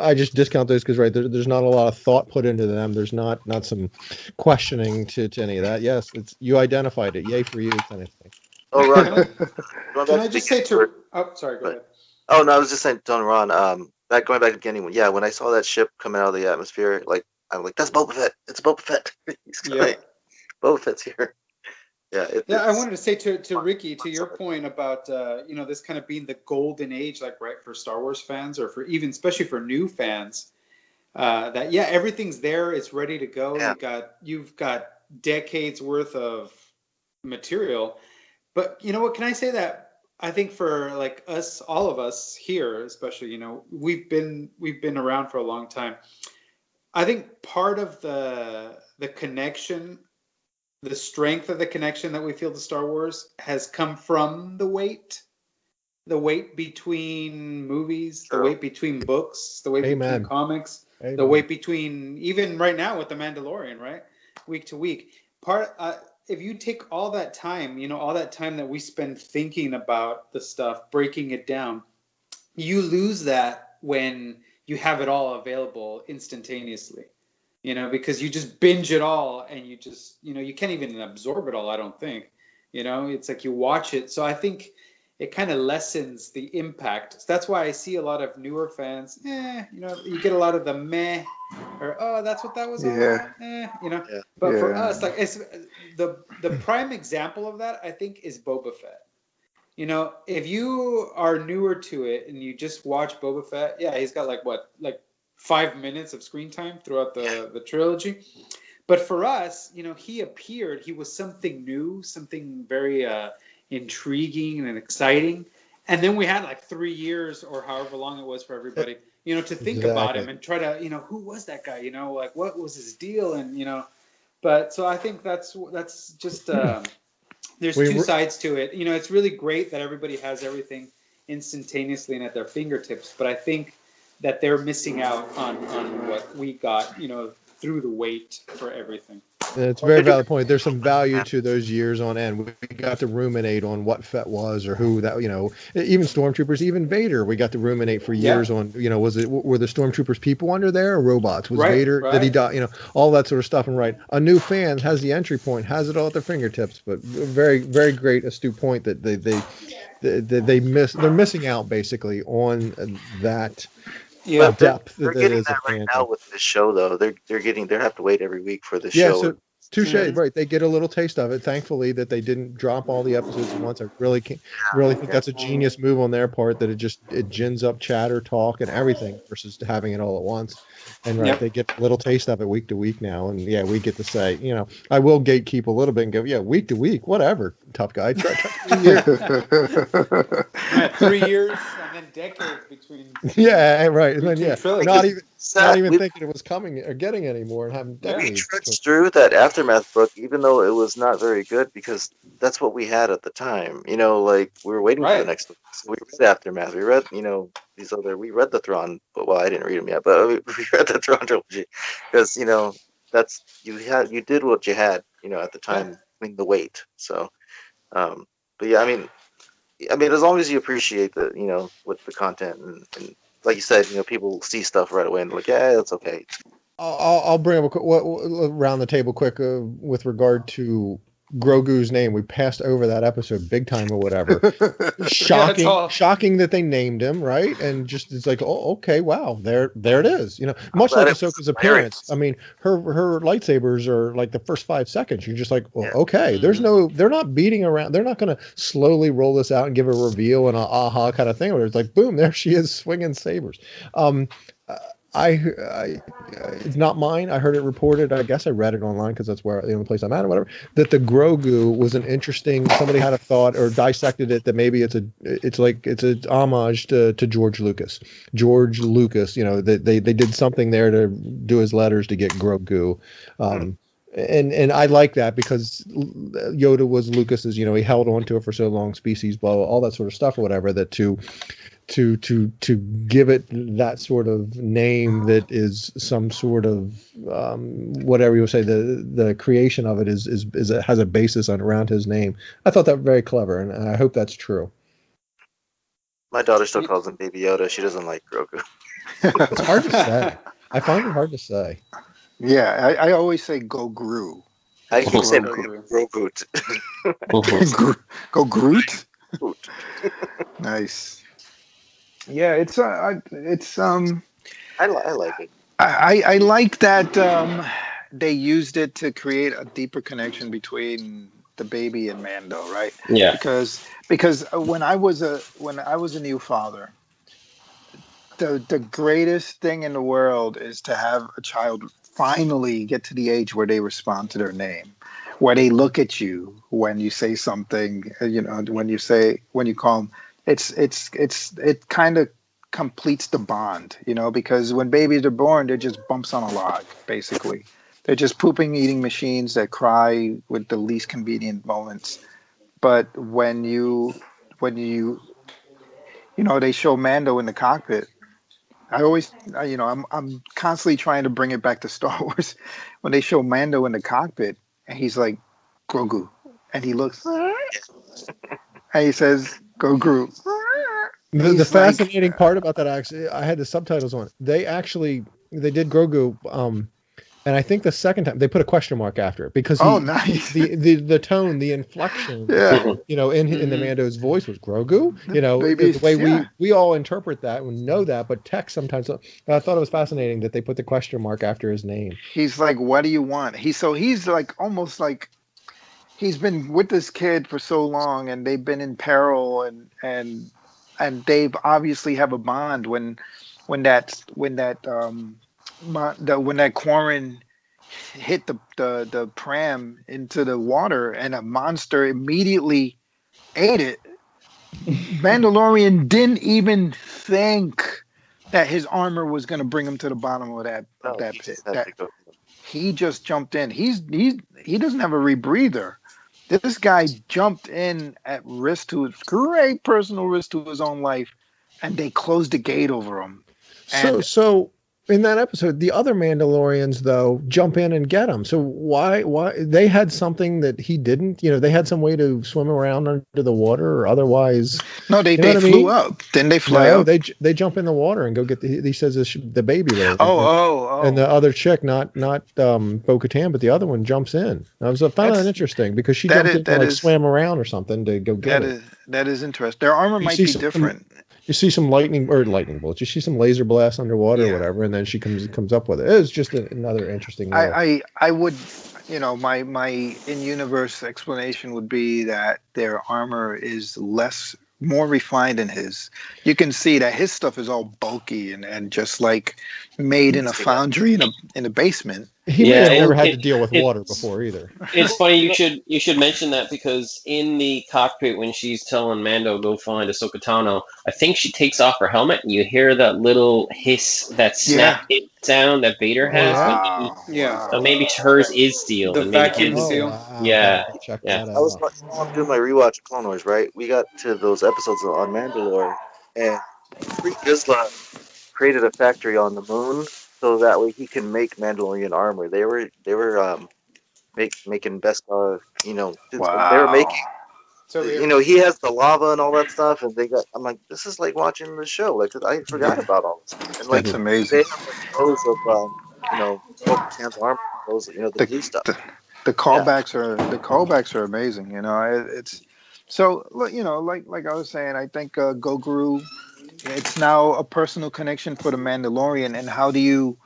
I just discount those because there's not a lot of thought put into them. There's not some questioning to any of that. Yes, you identified it. Yay for you. It's anything. Oh, Ron. Can I just say to? Oh, sorry. Go ahead. Oh no, I was just saying, telling Ron. Going back to the beginning. Yeah, when I saw that ship coming out of the atmosphere, I'm like, that's Boba Fett. It's Boba Fett. He's coming. Boba Fett's here. Yeah. I wanted to say to Ricky, to your point about this kind of being the golden age, right, for Star Wars fans, or for even especially for new fans, that everything's there, it's ready to go. Yeah. You've got decades worth of material, but you know what? Can I say that I think for us, all of us here, especially, we've been around for a long time. I think part of the connection, the strength of the connection that we feel to Star Wars has come from the wait between movies, the wait between books, the wait between comics, the wait between, even right now with The Mandalorian, right? Week to week. If you take all that time, all that time that we spend thinking about the stuff, breaking it down, you lose that when you have it all available instantaneously. Because you just binge it all, and you just, you can't even absorb it all, I don't think. It's like you watch it. So I think it kind of lessens the impact. So that's why I see a lot of newer fans, you get a lot of the meh, or, oh, that's what that was all about, Yeah. But for us, it's the prime example of that, I think, is Boba Fett. If you are newer to it and you just watch Boba Fett, he's got 5 minutes of screen time throughout the trilogy. But for us, he appeared, he was something new, something very intriguing and exciting. And then we had 3 years or however long it was for everybody, to think about him and try to, who was that guy? What was his deal? And, but so I think that's just, there's two sides to it. It's really great that everybody has everything instantaneously and at their fingertips. But I think that they're missing out on what we got, through the wait for everything. It's a very valid point. There's some value to those years on end. We got to ruminate on what Fett was, or who that, even stormtroopers, even Vader. We got to ruminate for years on, were the stormtroopers people under there or robots? Was Vader, did he die? All that sort of stuff. And a new fan has the entry point, has it all at their fingertips. But very, very great, astute point that they're missing out basically on that. Yeah, depth. They're getting that right now with this show, though. They have to wait every week for the show. So touche, right? They get a little taste of it. Thankfully, that they didn't drop all the episodes at once. I really think that's a genius move on their part. That it gins up chatter, talk, and everything versus having it all at once. And they get a little taste of it week to week now. And we get to say, I will gatekeep a little bit and go, week to week, whatever, tough guy. Try 3 years. 3 years and then decades between. Yeah, right. And then not even thinking it was coming or getting anymore, and having decades. We trudged through that Aftermath book, even though it was not very good, because that's what we had at the time. We were waiting for the next book. So we read Aftermath. We read, we read the Thrawn, but I didn't read them yet, but we read the Thrawn trilogy because that's you did what you had, at the time, the wait. So, but I mean, as long as you appreciate the, with the content and like you said, people see stuff right away and they're like, yeah, that's okay. I'll bring up around the table quick with regard to Grogu's name. We passed over that episode big time or whatever. Shocking that they named him, right? And just it's like, oh, okay, wow, there it is. Much like Ahsoka's appearance. I mean, her lightsabers are like the first 5 seconds. You're just like, well, okay. They're not beating around. They're not going to slowly roll this out and give a reveal and a aha kind of thing. Where it's like, boom, there she is swinging sabers. It's not mine. I heard it reported. I guess I read it online because that's the only place I'm at or whatever. That the Grogu was an interesting. Somebody had a thought or dissected it that maybe it's an homage to George Lucas. George Lucas, they did something there to do his letters to get Grogu. And I like that because Yoda was Lucas's. He held on to it for so long. Species, blah, all that sort of stuff or whatever. That to give it that sort of name that is some sort of whatever you would say, the creation of it is has a basis around his name. I thought that very clever, and I hope that's true. My daughter still calls him Baby Yoda. She doesn't like Grogu. It's hard to say. I find it hard to say. Yeah, I always say Go Gru. I keep saying Grogu. Grogut. Go Groot. Groot. Nice. Yeah, it's I like it. I like that they used it to create a deeper connection between the baby and Mando, right? Yeah. Because when I was a new father, the greatest thing in the world is to have a child finally get to the age where they respond to their name, where they look at you when you say something, when you call them, it kind of completes the bond, because when babies are born, they're just bumps on a log, basically. They're just pooping, eating machines that cry with the least convenient moments. But when they show Mando in the cockpit, I always, I'm constantly trying to bring it back to Star Wars. When they show Mando in the cockpit, and he's like, Grogu, and he looks, and he says, Grogu. The fascinating part about that, actually, I had the subtitles on. They did Grogu, and I think the second time they put a question mark after it because nice. the tone, the inflection, in the Mando's voice was Grogu. The way we all interpret that and know that, but text sometimes. I thought it was fascinating that they put the question mark after his name. He's like, "What do you want?" He's like almost like he's been with this kid for so long, and they've been in peril, and they obviously have a bond. When that Quarren hit the pram into the water and a monster immediately ate it, Mandalorian didn't even think that his armor was going to bring him to the bottom of that pit. He just jumped in. He doesn't have a rebreather. This guy jumped in at risk to his great personal risk to his own life, and they closed the gate over him. So in that episode, the other Mandalorians though jump in and get him. So why they had something that he didn't? They had some way to swim around under the water, or otherwise. No, they flew up. Then they fly up. They jump in the water and go get he says the baby there. Oh. And the other chick, not Bo-Katan, but the other one jumps in. I found that interesting because she jumped in swam around or something to go get it. That is interesting. Their armor might be different. You see some lightning bolts. You see some laser blasts underwater or whatever, and then she comes up with it. It was just another interesting. I would, my in-universe explanation would be that their armor is more refined than his. You can see that his stuff is all bulky and just like made in a foundry in a basement. He may have never had to deal with water before either. It's funny you should mention that because in the cockpit when she's telling Mando go find Ahsoka Tano, I think she takes off her helmet and you hear that little hiss, that snap hit sound that Vader has. Wow. So maybe hers is steel. The vacuum seal. Wow. Yeah. Check Yeah. that out. I was doing my rewatch of Clone Wars, right? We got to those episodes on Mandalore, and Free Vizsla created a factory on the moon so that way he can make Mandalorian armor. They were making best Wow. they were making. So he has the lava and all that stuff, and I'm like, this is like watching the show. Like I forgot about all this. And like That's amazing. they have like those of Bo-Katan's armor, those the blue stuff. The callbacks are amazing. It's so like I was saying. I think Grogu. It's now a personal connection for the Mandalorian, and how do you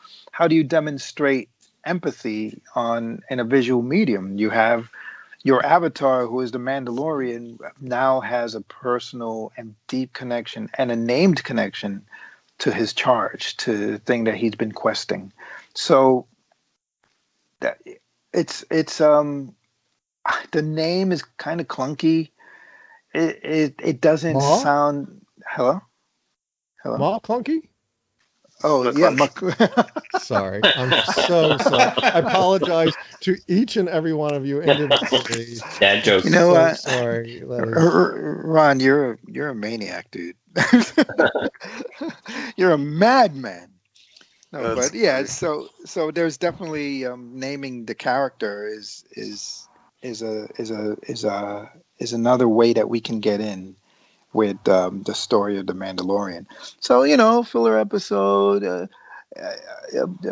demonstrate empathy in a visual medium? You have your avatar, who is the Mandalorian, now has a personal and deep connection and a named connection to his charge, to the thing that he's been questing. So that it's the name is kind of clunky. It doesn't sound. Hello. Maul clunky? Oh, yeah. Sorry. I'm so sorry. I apologize to each and every one of you individually. Dad jokes. You know what? Sorry. Ron, you're a maniac, dude. You're a madman. No, but yeah, so there's definitely naming the character is another way that we can get in with the story of the Mandalorian. So filler episode.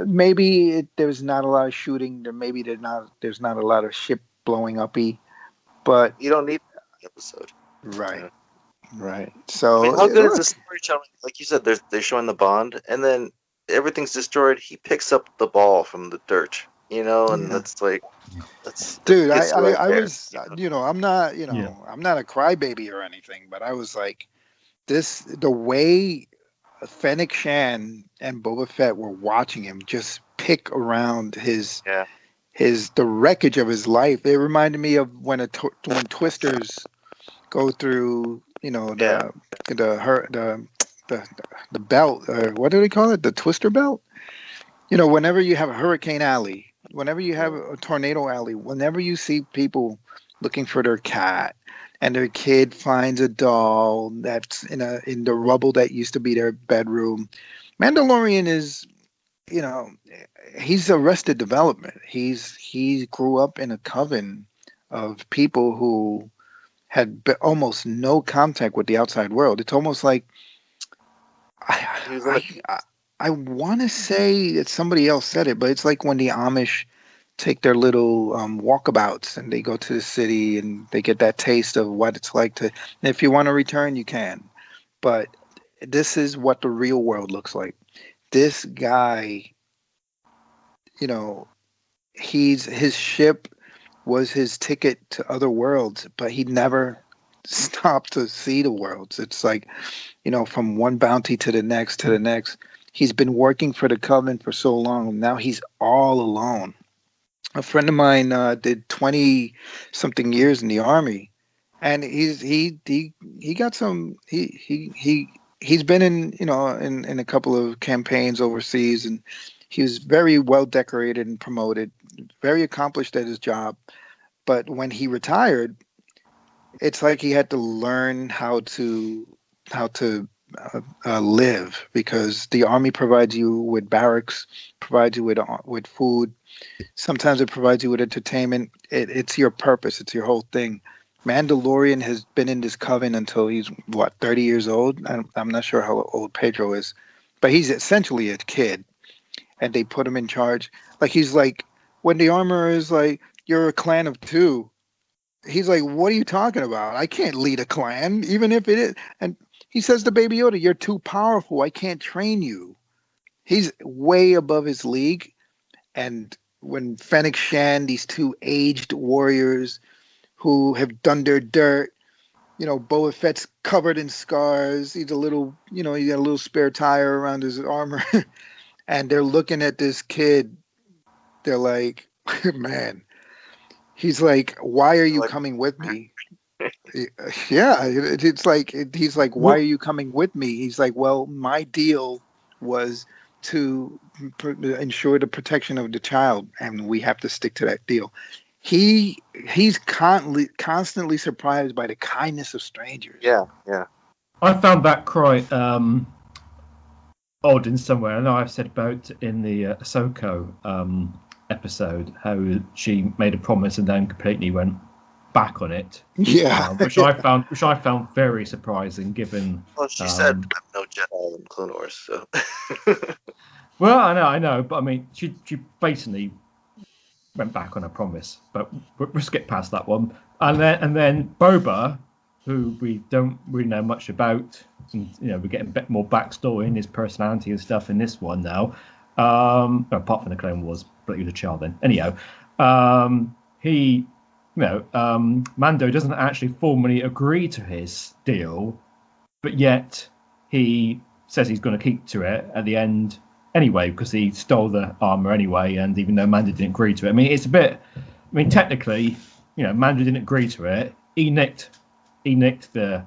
maybe there's not a lot of shooting. Maybe there's not a lot of ship blowing uppy, but You don't need the episode. right, Yeah. right. I So mean, how good is look, the storytelling? Like you said, they're showing the bond, and then everything's destroyed. He picks up the ball from the dirt, and yeah. that's like it Dude, hits you right I there. was, I'm not, Yeah. I'm not a crybaby or anything, but I was like, the way Fennec Shan and Boba Fett were watching him just pick around Yeah, the wreckage of his life. It reminded me of when twisters go through, yeah, the the belt, what do they call it? The twister belt? Whenever you have a hurricane alley, whenever you have a tornado alley, whenever you see people looking for their cat and their kid finds a doll that's in the rubble that used to be their bedroom, Mandalorian is, you know, he's Arrested Development. He grew up in a coven of people who had almost no contact with the outside world. It's almost like he was in a, I want to say that somebody else said it, but it's like when the Amish take their little walkabouts and they go to the city and they get that taste of what it's like to. And if you want to return, you can. But this is what the real world looks like. This guy, his ship was his ticket to other worlds, but he never stopped to see the worlds. It's like, from one bounty to the next to the next. He's been working for the Covenant for so long. Now he's all alone. A friend of mine did 20 something years in the army, and he got some. He's been in a couple of campaigns overseas, and he was very well decorated and promoted, very accomplished at his job. But when he retired, it's like he had to learn how to live, because the army provides you with barracks, provides you with food. Sometimes it provides you with entertainment. It's your purpose. It's your whole thing. Mandalorian has been in this coven until he's 30 years old. I'm not sure how old Pedro is, but he's essentially a kid, and they put him in charge. Like, he's like, when the armor is like, you're a clan of two. He's like, what are you talking about? I can't lead a clan, even if it is. And he says to Baby Yoda, you're too powerful. I can't train you. He's way above his league. And when Fennec Shan, these two aged warriors who have done their dirt, Boba Fett's covered in scars. He's a little, he got a little spare tire around his armor. And they're looking at this kid. They're like, man. He's like, why are you coming with me? Yeah, it's like, he's like, why are you coming with me? He's like, well, my deal was to ensure the protection of the child, and we have to stick to that deal. He's constantly surprised by the kindness of strangers. yeah. I found that quite odd in some way. I know I've said about in the Ahsoka episode how she made a promise and then completely went back on it. Yeah, which I found very surprising, given. Well, she said I'm no Jedi in Clone Wars, so. Well, I know, but I mean, she basically went back on her promise. But we'll skip past that one, and then Boba, who we don't really know much about, and we're getting a bit more backstory in his personality and stuff in this one now. Apart from the Clone Wars, but he was a child then. Anyhow, Mando doesn't actually formally agree to his deal, but yet he says he's going to keep to it at the end anyway, because he stole the armor anyway, and even though Mando didn't agree to it, I mean, it's a bit. I mean, technically, Mando didn't agree to it. He nicked the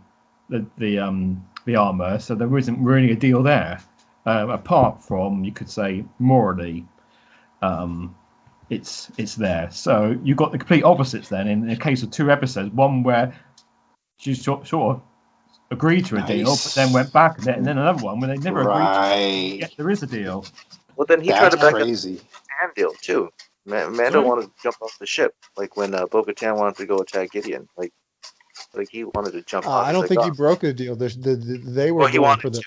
armor, so there isn't really a deal there. Apart from, you could say, morally, it's there. So you've got the complete opposites then in a case of two episodes. One where she sort of agreed to a deal, but then went back on it, and then another one where they never agreed to it, yet there is a deal. Well, then he tried to back crazy. up the Sand deal too. Mando wanted to jump off the ship, like when Bo-Katan wanted to go attack Gideon. Like he wanted to jump off. I don't think he broke the deal. They were Well, he going wanted for the. to.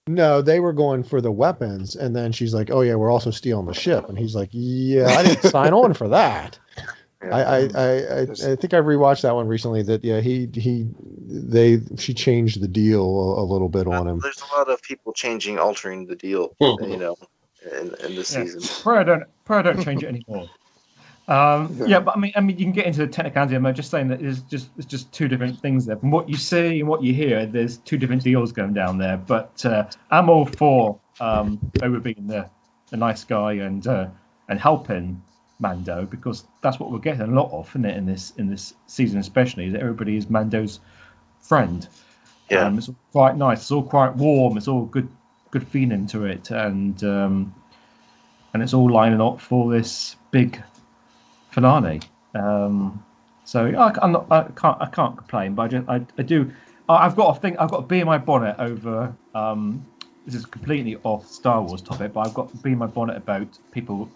No, they were going for the weapons, and then she's like, "Oh yeah, we're also stealing the ship," and he's like, "Yeah, I didn't sign on for that." I think I rewatched that one recently. That she changed the deal a little bit on him. There's a lot of people altering the deal, you know, in this season. Probably don't change it anymore. But I mean, you can get into the technicality. I'm just saying that it's just two different things there. From what you see and what you hear, there's two different deals going down there. But I'm all for Boba being the nice guy and helping Mando, because that's what we're getting a lot of, isn't it? In this season, especially, that everybody is Mando's friend. Yeah, it's all quite nice. It's all quite warm. It's all good feeling to it, and it's all lining up for this big finale. So I can't complain, but I do. I've got a bee in my bonnet over. This is completely off Star Wars topic, but I've got to be in my bonnet about people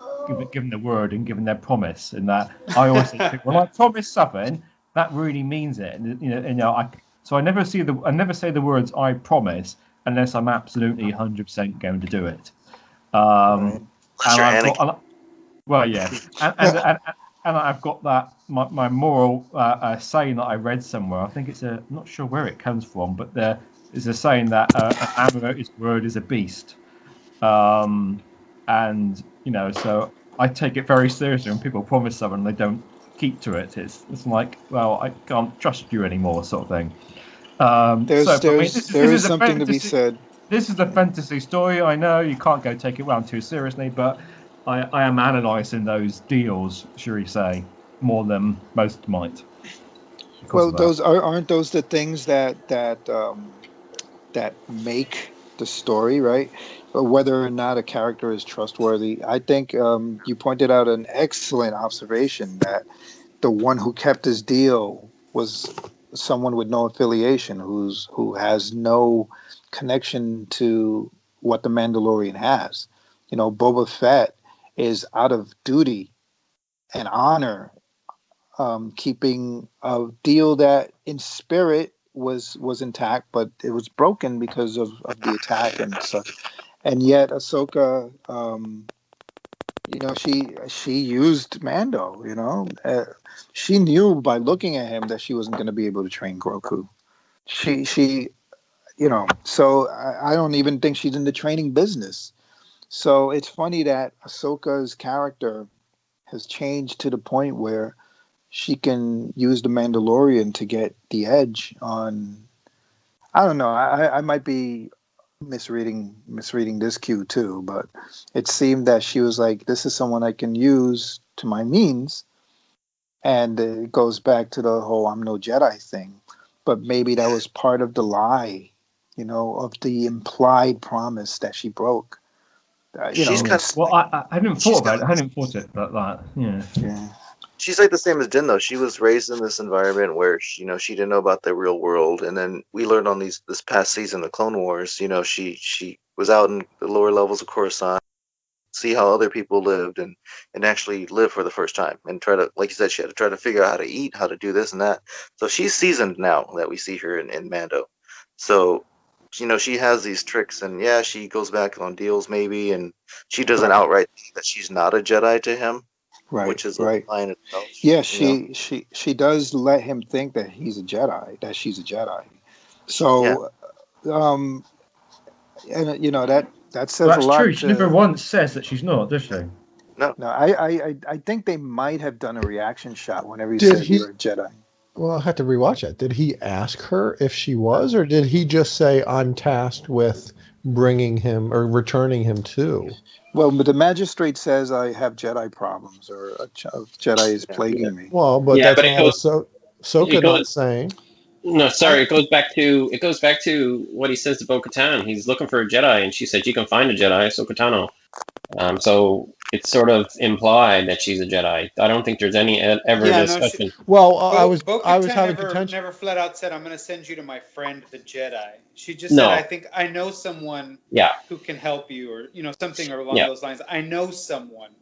giving their word and giving their promise, and that I always think, when I promise something, that really means it. And so I never say the words "I promise" unless I'm absolutely 100% going to do it. Well, yeah, and I've got that my moral saying that I read somewhere. I think I'm not sure where it comes from, but there is a saying that a man without his word is a beast. And so I take it very seriously when people promise something and they don't keep to it. It's like, well, I can't trust you anymore, sort of thing. There is something to be said. This is a fantasy story. I know you can't go take it around too seriously, but I am analysing those deals, shall we say, more than most might. Well, aren't those the things that make the story, right? But whether or not a character is trustworthy, I think you pointed out an excellent observation that the one who kept his deal was someone with no affiliation, who has no connection to what the Mandalorian has. Boba Fett is out of duty and honor, keeping a deal that in spirit was intact, but it was broken because of the attack and such. And yet Ahsoka, she used Mando. She knew by looking at him that she wasn't going to be able to train Grogu. She so I don't even think she's in the training business. So it's funny that Ahsoka's character has changed to the point where she can use the Mandalorian to get the edge on. I don't know. I might be misreading this cue too, but it seemed that she was like, "This is someone I can use to my means," and it goes back to the whole "I'm no Jedi" thing. But maybe that was part of the lie, of the implied promise that she broke. I hadn't thought about it. I hadn't thought it like that. Yeah. She's like the same as Din, though. She was raised in this environment where she didn't know about the real world, and then we learned on this past season, the Clone Wars. She was out in the lower levels of Coruscant, see how other people lived, and actually live for the first time, and try to, like you said, she had to try to figure out how to eat, how to do this and that. So she's seasoned now that we see her in Mando. So she has these tricks, and yeah, she goes back on deals maybe, and she doesn't outright think that she's not a Jedi to him, right? Which is right. a line itself. Yeah, she does let him think that he's a Jedi, that she's a Jedi. So, and that says a lot. That's true. She never once says that she's not, does she? No. I think they might have done a reaction shot whenever he said you're a Jedi. Well, I'll have to rewatch that. Did he ask her if she was, or did he just say, "I'm tasked with bringing him or returning him to"? Well, but the magistrate says I have Jedi problems, or a Jedi is plaguing me. Well, but that's all Ahsoka not saying. No, sorry. It goes back to what he says to Bo-Katan. He's looking for a Jedi, and she said, "You can find a Jedi, Ahsoka Tano." So it's sort of implied that she's a Jedi. I don't think there's any discussion. I was having contention. Never flat out said, "I'm going to send you to my friend the Jedi." She just said, "I think I know someone who can help you," or something along those lines. I know someone.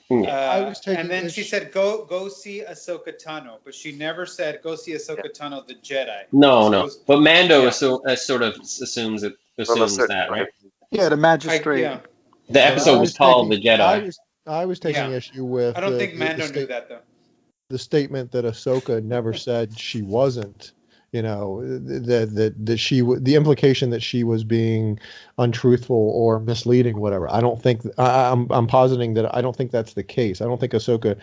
And then she said, "Go see Ahsoka Tano," but she never said, "Go see Ahsoka Tano the Jedi." No. But Mando sort of assumes that assumes that, right? Yeah, the magistrate. Yeah. The episode was called The Jedi. I was taking issue with. I don't think Mando knew that though. The statement that Ahsoka never said she wasn't. You know, that she the implication that she was being untruthful or misleading, whatever. I don't think I'm positing that I don't think that's the case. I don't think Ahsoka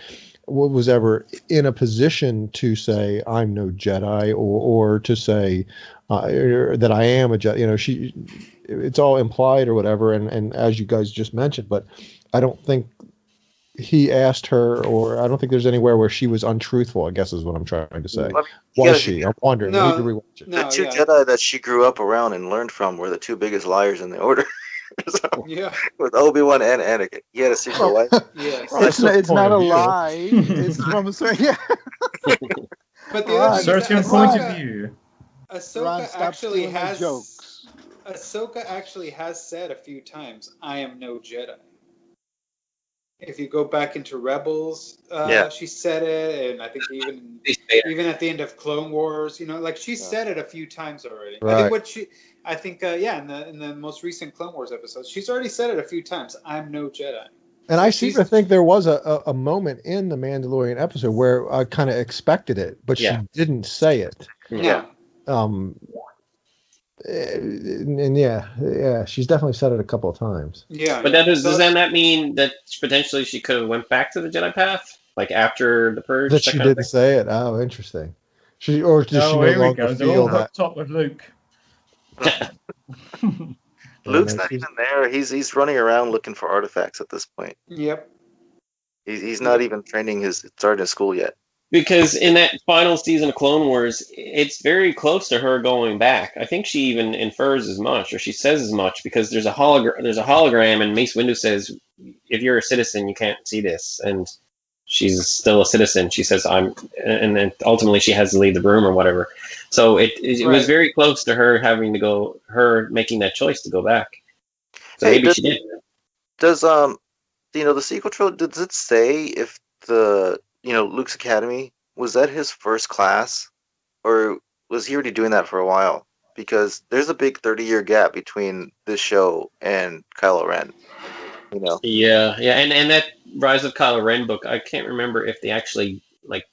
was ever in a position to say I'm no Jedi or to say that I am a Jedi. You know, it's all implied or whatever. And as you guys just mentioned, but I don't think he asked her, or I don't think there's anywhere where she was untruthful, I guess is what I'm trying to say. Was she? I'm wondering. No, I need to rewatch it. The two Jedi that she grew up around and learned from were the two biggest liars in the Order. So, with Obi-Wan and Anakin. He had a secret life. Yes. It's not a lie. It's from a certain But the other thing certain is that point of view. Ahsoka actually has said a few times, "I am no Jedi." If you go back into Rebels, she said it, and I think even at the end of Clone Wars, you know, like she said it a few times already. Right. I think in the most recent Clone Wars episodes, she's already said it a few times. I'm no Jedi. And I seem to think there was a moment in the Mandalorian episode where I kind of expected it, but she didn't say it. Yeah. And she's definitely said it a couple of times. Yeah. But does that mean that potentially she could have went back to the Jedi path, like after the purge? That she didn't say it. Oh, interesting. Does she no longer feel that? Top with Luke. Luke's not even there. He's running around looking for artifacts at this point. Yep. He's not even training his sergeant school yet. Because in that final season of Clone Wars, it's very close to her going back. I think she even infers as much, or she says as much, because there's a hologram, and Mace Windu says, "If you're a citizen, you can't see this." And she's still a citizen. She says, "I'm," and then ultimately she has to leave the room or whatever. So it was very close to her making that choice to go back. So maybe she did. Does the sequel trilogy, does it say if Luke's Academy, was that his first class, or was he already doing that for a while? Because there's a big 30-year gap between this show and Kylo Ren. You know. Yeah, and that Rise of Kylo Ren book, I can't remember if they actually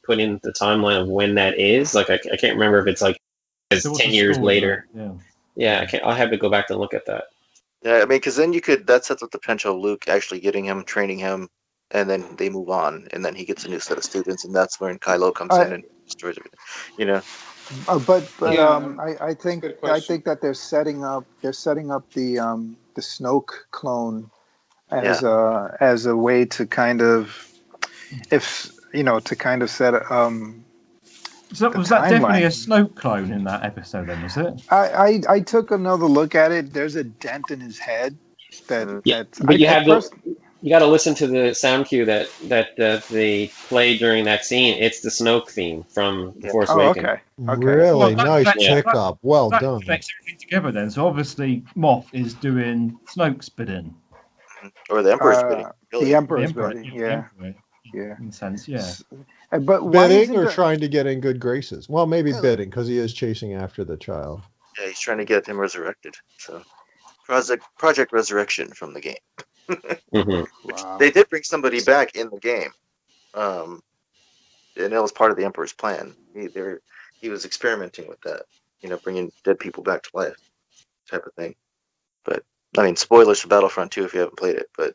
put in the timeline of when that is. I can't remember if it's 10 years later. Yeah, I'll have to go back and look at that. Yeah, I mean, because then that sets up the potential of Luke actually getting him, training him, and then they move on, and then he gets a new set of students, and that's when Kylo comes in and destroys everything. You know. I think that they're setting up the Snoke clone as a way to kind of set was that definitely a Snoke clone in that episode then, was it? I took another look at it. There's a dent in his head but you got to listen to the sound cue that they play during that scene. It's the Snoke theme from The Force Awakens. Okay. Really nice pickup. Well done. That connects everything together then. So obviously Moff is doing Snoke's bidding. Or the Emperor's bidding. Really. The Emperor's bidding, yeah. In a sense, yeah. But bidding or trying to get in good graces? Well, maybe bidding, because he is chasing after the child. Yeah, he's trying to get him resurrected. So Project Resurrection from the game. Wow. They did bring somebody back in the game, and that was part of the Emperor's plan. He was experimenting with that, bringing dead people back to life, type of thing. But I mean, spoilers for Battlefront 2 if you haven't played it. But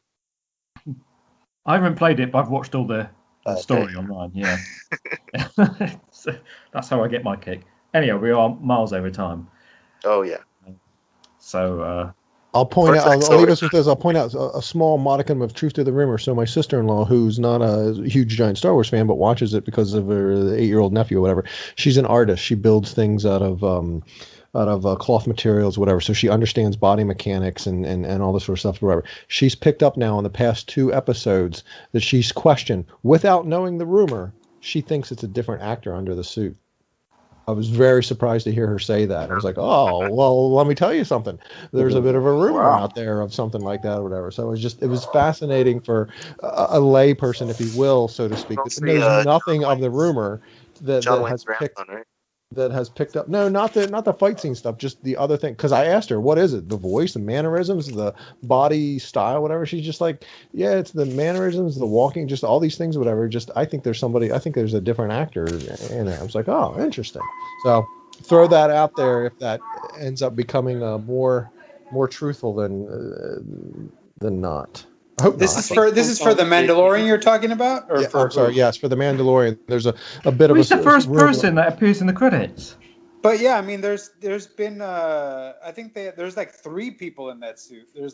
I haven't played it, but I've watched all the story online. Yeah, so that's how I get my kick. Anyhow, we are miles over time. Oh yeah. So. I'll leave us with this. I'll point out a small modicum of truth to the rumor. So my sister-in-law, who's not a huge giant Star Wars fan, but watches it because of her 8-year-old nephew or whatever, she's an artist. She builds things out of cloth materials, whatever. So she understands body mechanics and all this sort of stuff, whatever. She's picked up now in the past 2 episodes that she's questioned, without knowing the rumor, she thinks it's a different actor under the suit. I was very surprised to hear her say that. I was like, oh, well, let me tell you something. There's a bit of a rumor out there of something like that or whatever. So it was fascinating for a lay person, if you will, so to speak. There's nothing of the rumor that has picked. Right? that has picked up. No, not the fight scene stuff, just the other thing. Because I asked her, what is it? The voice, the mannerisms, the body style, whatever. She's just like, yeah, it's the mannerisms, the walking, just all these things, whatever. Just I think there's a different actor in it. I was like, oh, interesting. So throw that out there if that ends up becoming more truthful than not. I hope This not. is for the Mandalorian you're talking about, or Yeah, for I'm sorry. Yes, for the Mandalorian. There's a bit of Who's a the first rumor. person that appears in the credits? But yeah, I mean, there's been I think there's like 3 people in that suit. There's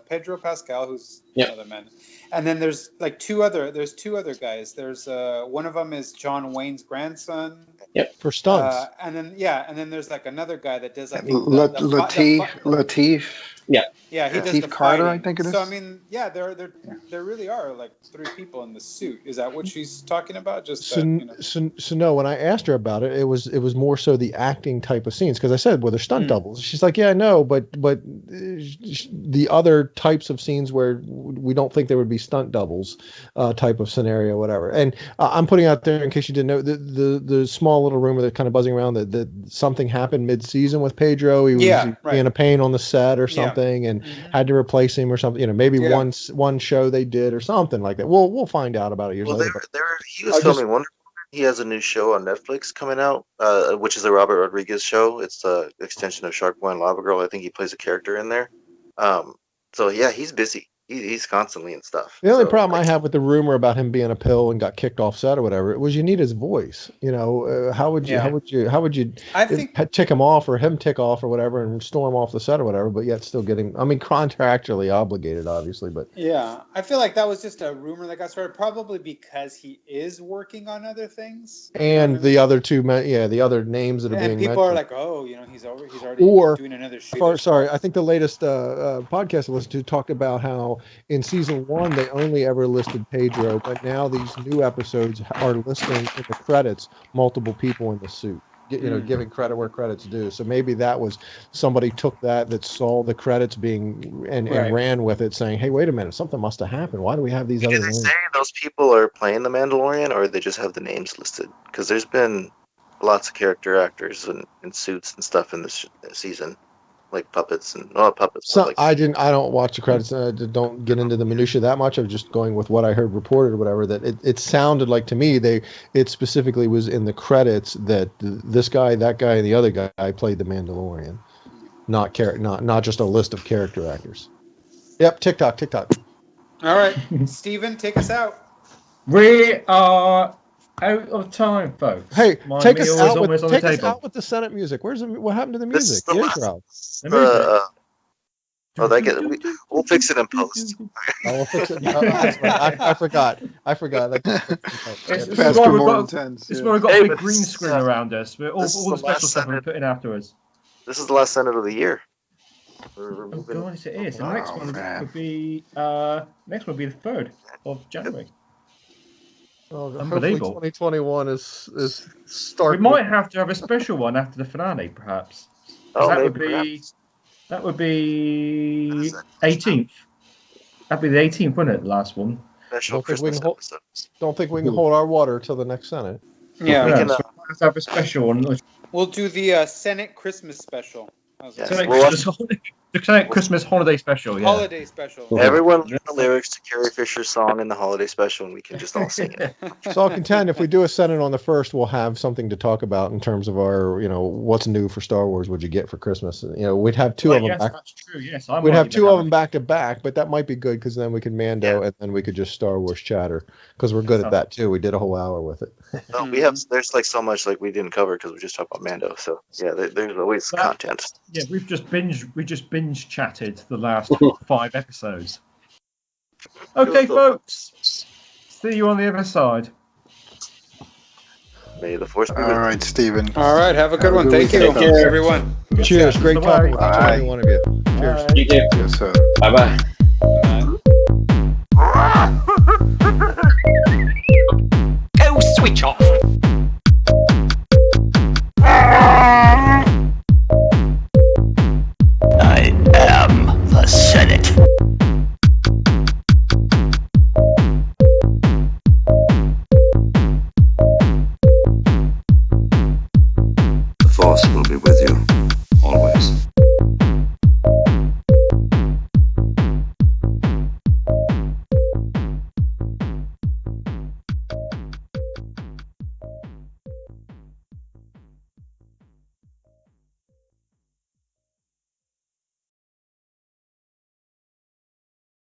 Pedro Pascal, who's another man, and then there's like two other guys. There's one of them is John Wayne's grandson. Yep. For stunts. And then there's like another guy that does, I think, Lateef. Yeah, he does Lateef the Carter, fighting. I think it is. So I mean, yeah, there really are like 3 people in the suit. Is that what she's talking about? Just so no. When I asked her about it, it was more so the acting type of scenes, because I said, well, they're stunt doubles. She's like, yeah, I know, but the other types of scenes where we don't think there would be stunt doubles, type of scenario, whatever. And I'm putting out there, in case you didn't know, the small little rumor that's kind of buzzing around that something happened mid-season with Pedro. He was in a pain on the set or something, and had to replace him or something. Maybe one show they did or something like that. We'll find out about it years later. He was filming Wonder Woman. He has a new show on Netflix coming out, which is a Robert Rodriguez show. It's an extension of Shark Boy and Lava Girl. I think he plays a character in there. So yeah, he's busy. He's constantly in stuff. The only problem I have with the rumor about him being a pill and got kicked off set or whatever was you need his voice. How would you I think tick him off or him tick off or whatever and storm off the set or whatever, but yet still getting, I mean, contractually obligated, obviously, but yeah, I feel like that was just a rumor that got started, probably because he is working on other things. And the other two, the other names that are being mentioned. People are like, oh, he's already doing another shoot. Sorry, I think the latest podcast I listened to talked about how in season 1 they only ever listed Pedro, but now these new episodes are listing in the credits multiple people in the suit. Giving credit where credit's due. So maybe that was somebody took that saw the credits being and ran with it, saying, "Hey, wait a minute, something must have happened. Why do we have these other names?" Did they say those people are playing the Mandalorian, or they just have the names listed? Because there's been lots of character actors in suits and stuff in this season, like puppets and not puppets. So like, I don't watch the credits. Don't get into the minutia that much. I'm just going with what I heard reported or whatever. That it sounded like to me it specifically was in the credits that this guy, that guy, and the other guy played the Mandalorian, not just a list of character actors. Yep, TikTok. All right, Steven, take us out. We are out of time, folks. Hey, take us out out with the Senate music. What happened to the music? The intro. We'll fix it in post. We'll fix it. I forgot. This is why we've got a big green screen around us. All the special stuff we're putting afterwards. This is the last Senate of the year. Oh God, it is. The next one will be the 3rd of January. Unbelievable. 2021 is starting. We might have to have a special one after the finale, perhaps. That would be 18th. That'd be the 18th, wouldn't it? The last one. Don't think we can hold our water till the next Senate. Yeah, we can have to have a special one. We'll do the Senate Christmas special. The Christmas holiday special. Yeah. Holiday special. Everyone learn the lyrics to Carrie Fisher's song in the holiday special, and we can just all sing it. So I'll contend if we do a Senate on the 1st, we'll have something to talk about in terms of our, what's new for Star Wars. What'd you get for Christmas? We'd have two of them. Back. That's true. Yes, we'd have 2 of them back to back, but that might be good because then we could Mando and then we could just Star Wars chatter because we're good at that too. We did a whole hour with it. No, there's like so much like we didn't cover because we just talked about Mando. So yeah, there's always content. Yeah, we just binge chatted the last 5 episodes. Okay, folks. See you on the other side. May the force be with you. All right, Steven. All right, have a good one. Thank you, everyone. Cheers. Great talking with each and every one of you. Cheers. You too. Yes, sir. Bye-bye. Go switch off. I am the Senate. with you.